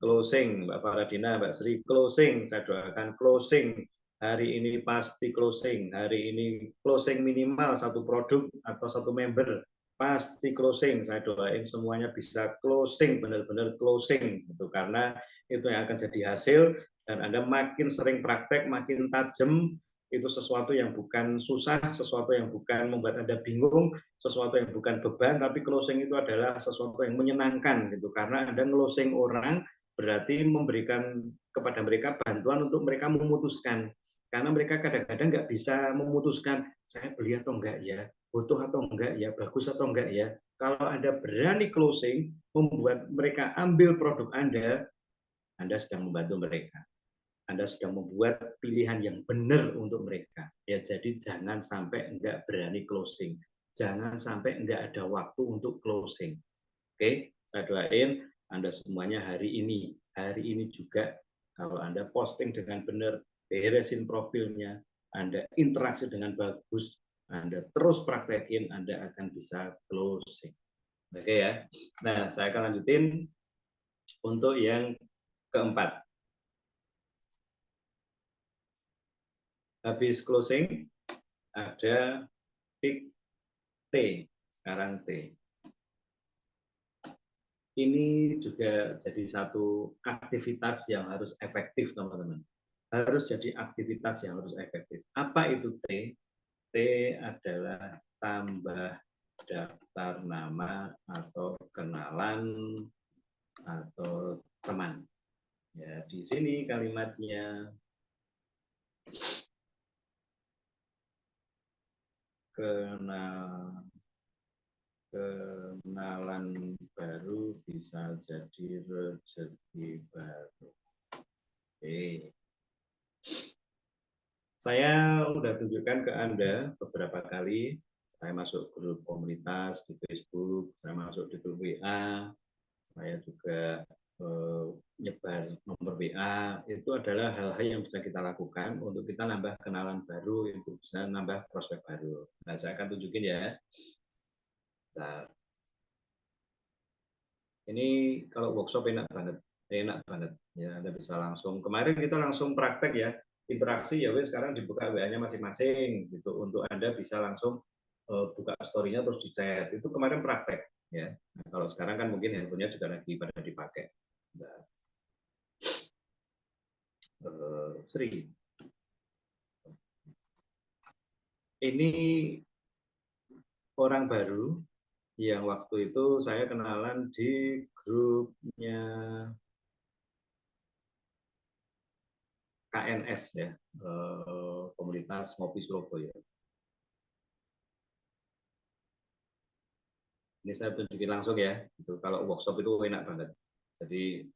closing. Mbak Faradina, Mbak Sri, closing. Saya doakan closing. hari ini pasti closing, hari ini closing minimal satu produk atau satu member pasti closing. Saya doain semuanya bisa closing, benar-benar closing gitu, karena itu yang akan jadi hasil. Dan Anda makin sering praktek, makin tajam, itu sesuatu yang bukan susah, sesuatu yang bukan membuat Anda bingung, sesuatu yang bukan beban, tapi closing itu adalah sesuatu yang menyenangkan gitu, karena Anda closing orang berarti memberikan kepada mereka bantuan untuk mereka memutuskan, karena mereka kadang-kadang nggak bisa memutuskan saya beli atau enggak ya, butuh atau enggak ya, bagus atau enggak ya. Kalau Anda berani closing, membuat mereka ambil produk Anda sedang membantu mereka. Anda sedang membuat pilihan yang benar untuk mereka. Ya, jadi jangan sampai enggak berani closing. Jangan sampai enggak ada waktu untuk closing. Oke, saya doain Anda semuanya hari ini juga, kalau Anda posting dengan benar, beresin profilnya, Anda interaksi dengan bagus, Anda terus praktekin, Anda akan bisa closing. Oke ya. Nah, saya akan lanjutin untuk yang keempat. Habis closing, ada pick T. Sekarang T. Ini juga jadi satu aktivitas yang harus efektif, teman-teman. Harus jadi aktivitas yang harus efektif. Apa itu T? T adalah tambah daftar nama atau kenalan atau teman. Ya, di sini kalimatnya kenalan baru bisa jadi rezeki baru. Oke. Saya sudah tunjukkan ke Anda beberapa kali. Saya masuk grup komunitas di Facebook, saya masuk di grup WA, saya juga nyebar nomor WA. Itu adalah hal-hal yang bisa kita lakukan untuk kita nambah kenalan baru, untuk bisa nambah prospek baru. Nah, saya akan tunjukin ya. Nah, ini kalau workshop enak banget ya. Anda bisa langsung, kemarin kita langsung praktek ya, interaksi ya wes, sekarang dibuka WA-nya masing-masing gitu, untuk Anda bisa langsung buka story-nya terus di chat. Itu kemarin praktek ya. Nah, kalau sekarang kan mungkin handphonenya juga lagi pada dipakai. Nah, Sri, ini orang baru yang waktu itu saya kenalan di grupnya KNS ya, komunitas ngopi Surabaya. Ini saya tunjukin langsung ya. Itu kalau workshop itu enak banget. Jadi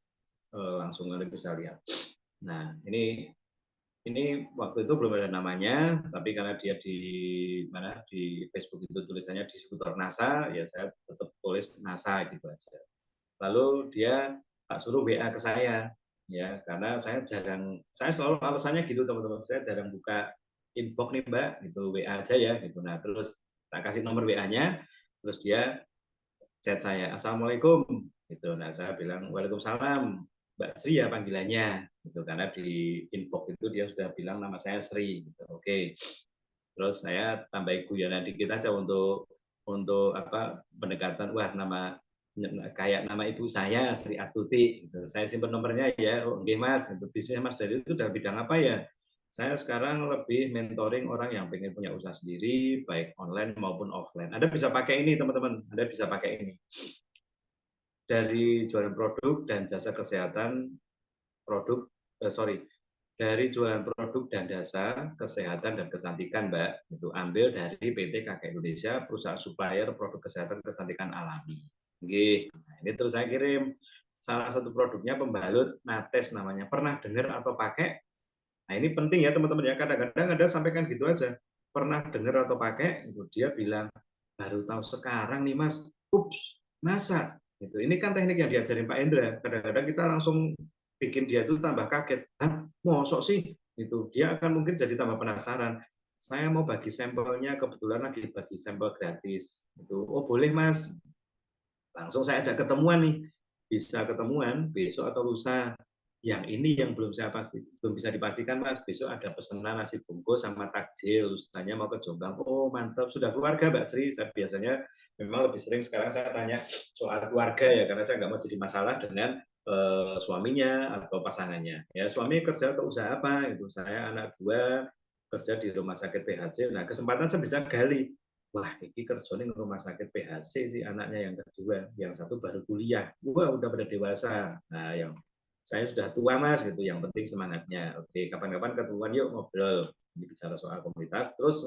langsung kalian bisa lihat. Nah, ini waktu itu belum ada namanya, tapi karena dia di Facebook itu tulisannya distributor NASA, ya saya tetap tulis NASA gitu aja. Lalu dia tak suruh WA ke saya, ya, karena saya selalu alasannya gitu teman-teman, saya jarang buka inbox nih Mbak, gitu, WA aja ya, gitu. Nah, terus tak kasih nomor WA-nya, terus dia chat saya, Assalamualaikum, gitu. Nah, saya bilang, Waalaikumsalam, Mbak Sri ya panggilannya, gitu. Karena di inbox itu dia sudah bilang nama saya Sri, gitu. Oke. Terus saya tambahin guyonan dikit aja untuk apa, pendekatan, wah nama kayak nama ibu saya Sri Astuti, gitu. Saya simpan nomornya ya. Oh, oke Mas, itu bisnis Mas dari itu udah bidang apa ya? Saya sekarang lebih mentoring orang yang pengen punya usaha sendiri, baik online maupun offline. Anda bisa pakai ini, teman-teman. Anda bisa pakai ini. Dari jualan produk dan jasa kesehatan, dari jualan produk dan jasa kesehatan dan kecantikan, Mbak, itu ambil dari PT KK Indonesia, perusahaan supplier produk kesehatan kecantikan alami. Oke. Nah, ini terus saya kirim. Salah satu produknya pembalut Nates namanya. Pernah dengar atau pakai? Nah, ini penting ya teman-teman ya. Kadang-kadang ada sampaikan gitu aja. Pernah dengar atau pakai? Itu dia bilang, baru tahu sekarang nih Mas. Ups, masa? Gitu. Ini kan teknik yang diajarin Pak Indra. Kadang-kadang kita langsung bikin dia itu tambah kaget. Hah, mosok sih? Itu dia akan mungkin jadi tambah penasaran. Saya mau bagi sampelnya, kebetulan lagi bagi sampel gratis. Itu, oh boleh Mas. Langsung saya ajak ketemuan nih. Bisa ketemuan besok atau lusa. Yang ini yang belum bisa dipastikan Mas. Besok ada pesanan nasi bungkus sama takjil. Ustaznya mau ke Jombang. Oh mantap, sudah keluarga Mbak Sri. Saya biasanya memang lebih sering sekarang saya tanya soal keluarga ya, karena saya nggak mau jadi masalah dengan suaminya atau pasangannya. Ya suami kerja atau usaha apa? Itu saya anak dua kerja di rumah sakit PHC. Nah kesempatan saya bisa gali. Wah, ini kerja di rumah sakit PHC sih anaknya yang kedua, yang satu baru kuliah. Wah, udah pada dewasa. Nah, yang saya sudah tua Mas gitu, yang penting semangatnya. Oke, kapan-kapan ketemuan yuk ngobrol. Ini bicara soal komunitas. Terus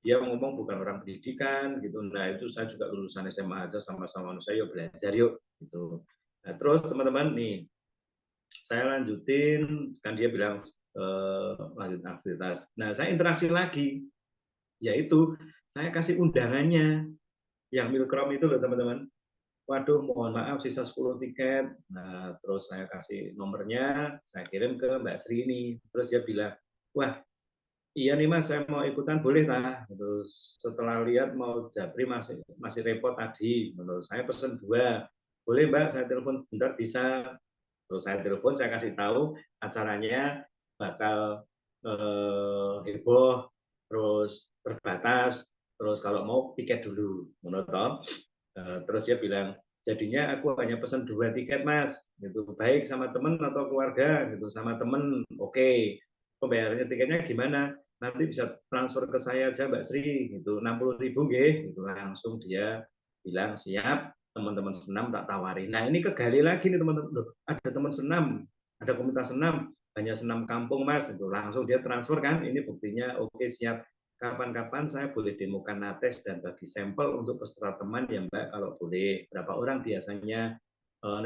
dia ngomong bukan orang pendidikan gitu. Nah, itu saya juga lulusan SMA aja sama-sama manusia, yuk belajar yuk gitu. Nah, terus teman-teman nih, saya lanjutin kan dia bilang lanjut aktivitas. Nah, saya interaksi lagi, yaitu saya kasih undangannya yang Milkrom itu loh teman-teman. Waduh, mohon maaf sisa 10 tiket. Nah, terus saya kasih nomornya, saya kirim ke Mbak Sri ini. Terus dia bilang, wah, iya nih Mas, saya mau ikutan boleh lah. Terus setelah lihat mau japri masih repot tadi. Menurut saya pesen 2. Boleh Mbak, saya telepon sebentar bisa. Terus saya telepon, saya kasih tahu acaranya bakal heboh, terus terbatas, terus kalau mau tiket dulu. Menurut Tom, terus dia bilang, jadinya aku hanya pesan 2 tiket Mas, gitu. Baik sama teman atau keluarga, gitu. Sama teman, oke. Pembayarannya tiketnya gimana? Nanti bisa transfer ke saya aja Mbak Sri, gitu. 60.000 nggih, gitu. Langsung dia bilang siap, teman-teman senam tak tawarin. Nah ini kegali lagi nih teman-teman, loh ada teman senam, ada komunitas senam, hanya senam kampung Mas, itu langsung dia transfer kan, ini buktinya oke siap. Kapan-kapan saya boleh demokan nates dan bagi sampel untuk peserta teman ya Mbak, kalau boleh. Berapa orang biasanya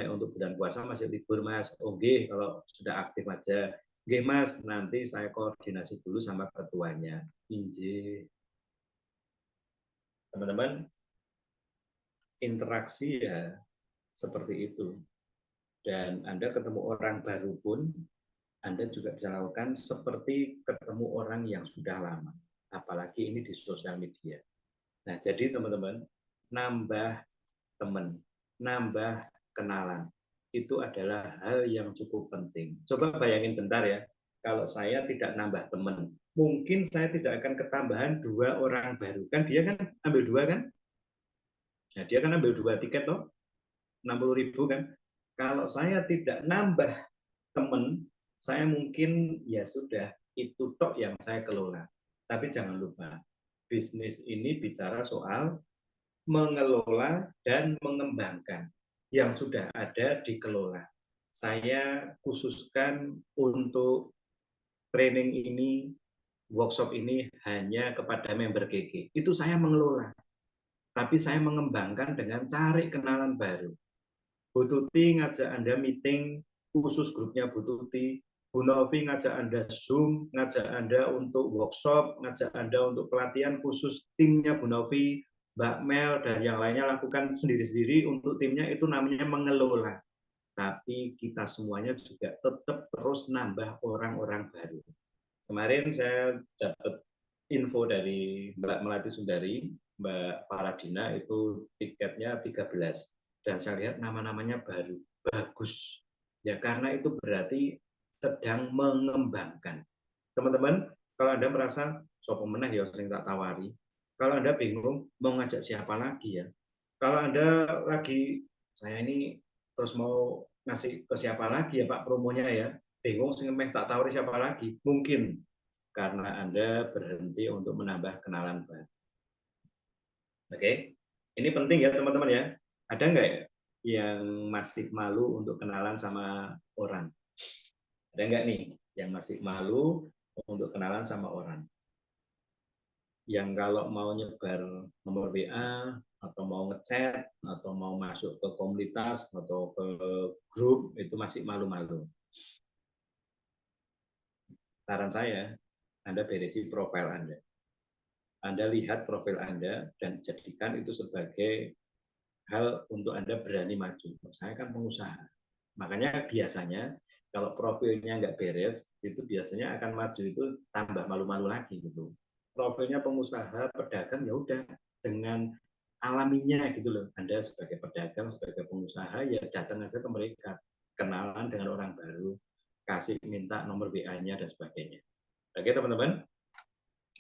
untuk bulan puasa masih libur Mas? Oke, kalau sudah aktif aja. Oke Mas, nanti saya koordinasi dulu sama ketuanya. Inje. Teman-teman, interaksi ya seperti itu. Dan Anda ketemu orang baru pun, Anda juga bisa lakukan seperti ketemu orang yang sudah lama. Apalagi ini di sosial media. Nah, jadi teman-teman, nambah teman, nambah kenalan. Itu adalah hal yang cukup penting. Coba bayangin bentar ya, kalau saya tidak nambah teman, mungkin saya tidak akan ketambahan 2 orang baru. Kan dia kan ambil 2 kan? Nah, dia kan ambil 2 tiket toh, 60.000 kan? Kalau saya tidak nambah teman, saya mungkin ya sudah, itu tok yang saya kelola. Tapi jangan lupa, bisnis ini bicara soal mengelola dan mengembangkan yang sudah ada dikelola. Saya khususkan untuk training ini, workshop ini hanya kepada member GG. Itu saya mengelola, tapi saya mengembangkan dengan cari kenalan baru. Bu Tuti ngajak Anda meeting khusus grupnya Bu Tuti. Bu Novi ngajak Anda Zoom, ngajak Anda untuk workshop, ngajak Anda untuk pelatihan khusus timnya Bu Novi, Mbak Mel, dan yang lainnya lakukan sendiri-sendiri untuk timnya, itu namanya mengelola. Tapi kita semuanya juga tetap terus nambah orang-orang baru. Kemarin saya dapat info dari Mbak Melati Sundari, Mbak Paradina, itu tiketnya 13. Dan saya lihat nama-namanya baru, bagus. Ya, karena itu berarti sedang mengembangkan. Teman-teman, kalau Anda merasa, sopo meneh ya sing tak tawari. Kalau Anda bingung, mau ngajak siapa lagi ya? Kalau Anda lagi, saya ini terus mau ngasih ke siapa lagi ya Pak promonya ya? Bingung sing meh tak tawari siapa lagi? Mungkin karena Anda berhenti untuk menambah kenalan baru. Oke, ini penting ya teman-teman ya. Ada nggak ya yang masih malu untuk kenalan sama orang? Ada nggak nih yang masih malu untuk kenalan sama orang? Yang kalau mau nyebar nomor WA, atau mau ngechat, atau mau masuk ke komunitas, atau ke grup, itu masih malu-malu. Saran saya, Anda berisi profil Anda. Anda lihat profil Anda dan jadikan itu sebagai hal untuk Anda berani maju. Saya kan pengusaha. Makanya biasanya kalau profilnya nggak beres, itu biasanya akan maju itu tambah malu-malu lagi gitu. Profilnya pengusaha, pedagang, ya udah dengan alaminya gitu loh. Anda sebagai pedagang, sebagai pengusaha, ya datang aja ke mereka. kenalan dengan orang baru, kasih minta nomor WA-nya dan sebagainya. Oke teman-teman.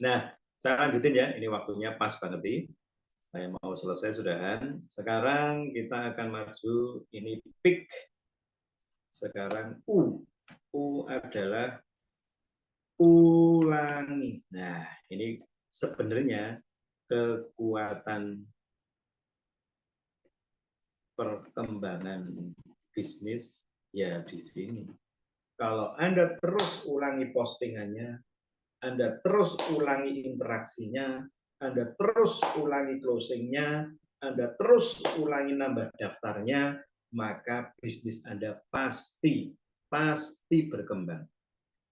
Nah, saya lanjutin ya, ini waktunya pas banget nih. Saya mau selesai sudahan. Sekarang kita akan maju, ini pick. Sekarang U. U adalah ulangi. Nah, ini sebenarnya kekuatan perkembangan bisnis ya di sini. Kalau Anda terus ulangi postingannya, Anda terus ulangi interaksinya, Anda terus ulangi closingnya, Anda terus ulangi nambah daftarnya, maka bisnis Anda pasti berkembang.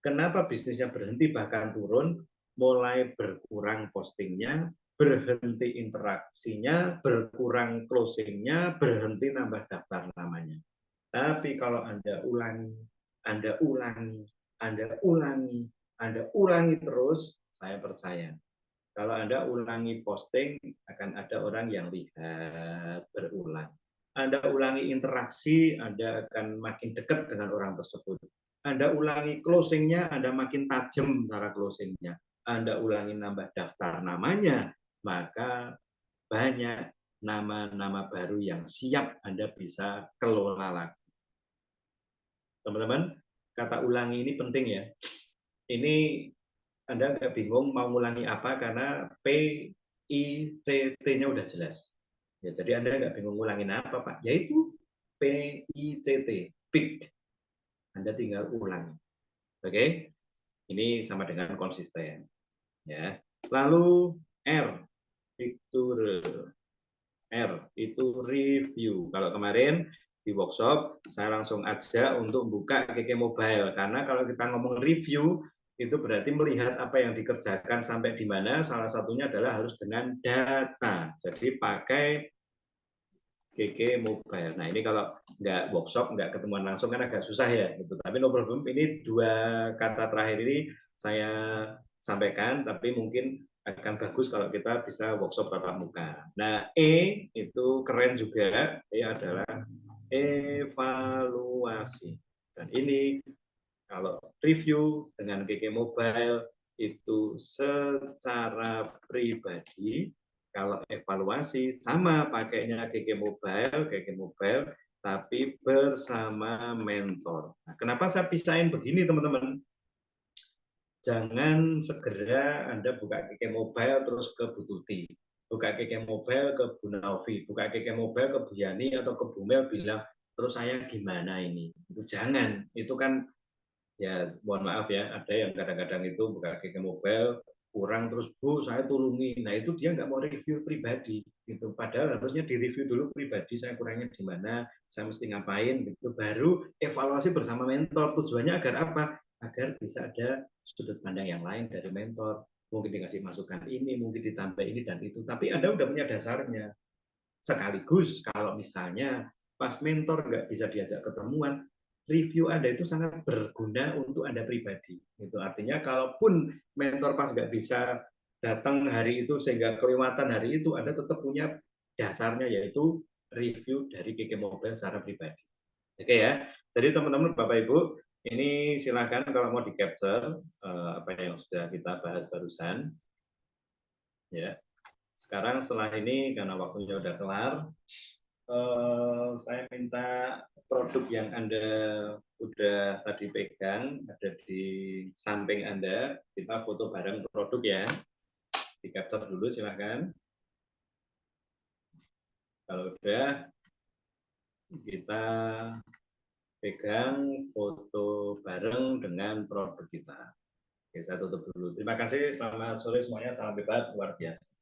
Kenapa bisnisnya berhenti bahkan turun? Mulai berkurang postingnya, berhenti interaksinya, berkurang closingnya, berhenti nambah daftar namanya. Tapi kalau Anda ulangi, Anda ulangi, Anda ulangi, Anda ulangi terus, saya percaya. Kalau Anda ulangi posting, akan ada orang yang lihat berulang. Anda ulangi interaksi, Anda akan makin dekat dengan orang tersebut. Anda ulangi closingnya, Anda makin tajam cara closingnya. Anda ulangi nambah daftar namanya, maka banyak nama-nama baru yang siap Anda bisa kelola lagi. Teman-teman, kata ulangi ini penting ya. Ini Anda nggak bingung mau ulangi apa karena P, I, C, T-nya udah jelas. Ya, jadi Anda nggak bingung ngulangin apa, Pak. Yaitu P, I, C, T, pick. Anda tinggal ulangi. Oke? Ini sama dengan konsisten. Ya. Lalu R, picture. R itu review. Kalau kemarin di workshop saya langsung ajak untuk buka KK Mobile karena kalau kita ngomong review itu berarti melihat apa yang dikerjakan sampai di mana. Salah satunya adalah harus dengan data. Jadi pakai KK Mobile. Nah ini kalau nggak workshop, nggak ketemuan langsung kan agak susah ya. Gitu. Tapi no problem. Ini dua kata terakhir ini saya sampaikan, tapi mungkin akan bagus kalau kita bisa workshop tatap muka. Nah, E itu keren juga, E adalah evaluasi. Dan ini kalau review dengan KK Mobile itu secara pribadi, kalau evaluasi sama pakainya KK Mobile, tapi bersama mentor. Nah, kenapa saya pisahin begini teman-teman? Jangan segera Anda buka KK Mobile terus ke Bu Tuti, buka KK Mobile ke Bu Naufi, buka KK Mobile ke Bu Yani atau ke Bu Mel bilang, terus saya gimana ini? Itu jangan, itu kan ya mohon maaf ya, ada yang kadang-kadang itu buka KK Mobile, kurang terus Bu saya tulungi, nah itu dia nggak mau review pribadi, gitu. Padahal harusnya direview dulu pribadi, saya kurangnya di mana, saya mesti ngapain, gitu. Baru evaluasi bersama mentor, tujuannya agar apa? Agar bisa ada sudut pandang yang lain dari mentor, mungkin dikasih masukan ini, mungkin ditambah ini dan itu, tapi Anda udah punya dasarnya. Sekaligus kalau misalnya pas mentor nggak bisa diajak ketemuan, review Anda itu sangat berguna untuk Anda pribadi. Itu artinya kalaupun mentor pas nggak bisa datang hari itu sehingga kelewatan hari itu, Anda tetap punya dasarnya yaitu review dari KK Mobile secara pribadi. Oke ya. Jadi teman-teman Bapak Ibu, ini silakan kalau mau di capture apa yang sudah kita bahas barusan. Ya. Sekarang setelah ini karena waktunya udah kelar, saya minta produk yang Anda udah tadi pegang ada di samping Anda, kita foto bareng produk ya. Di capture dulu silakan. Kalau udah kita pegang foto bareng dengan produk kita. Oke, saya tutup dulu. Terima kasih, selamat sore semuanya, salam hebat, luar biasa.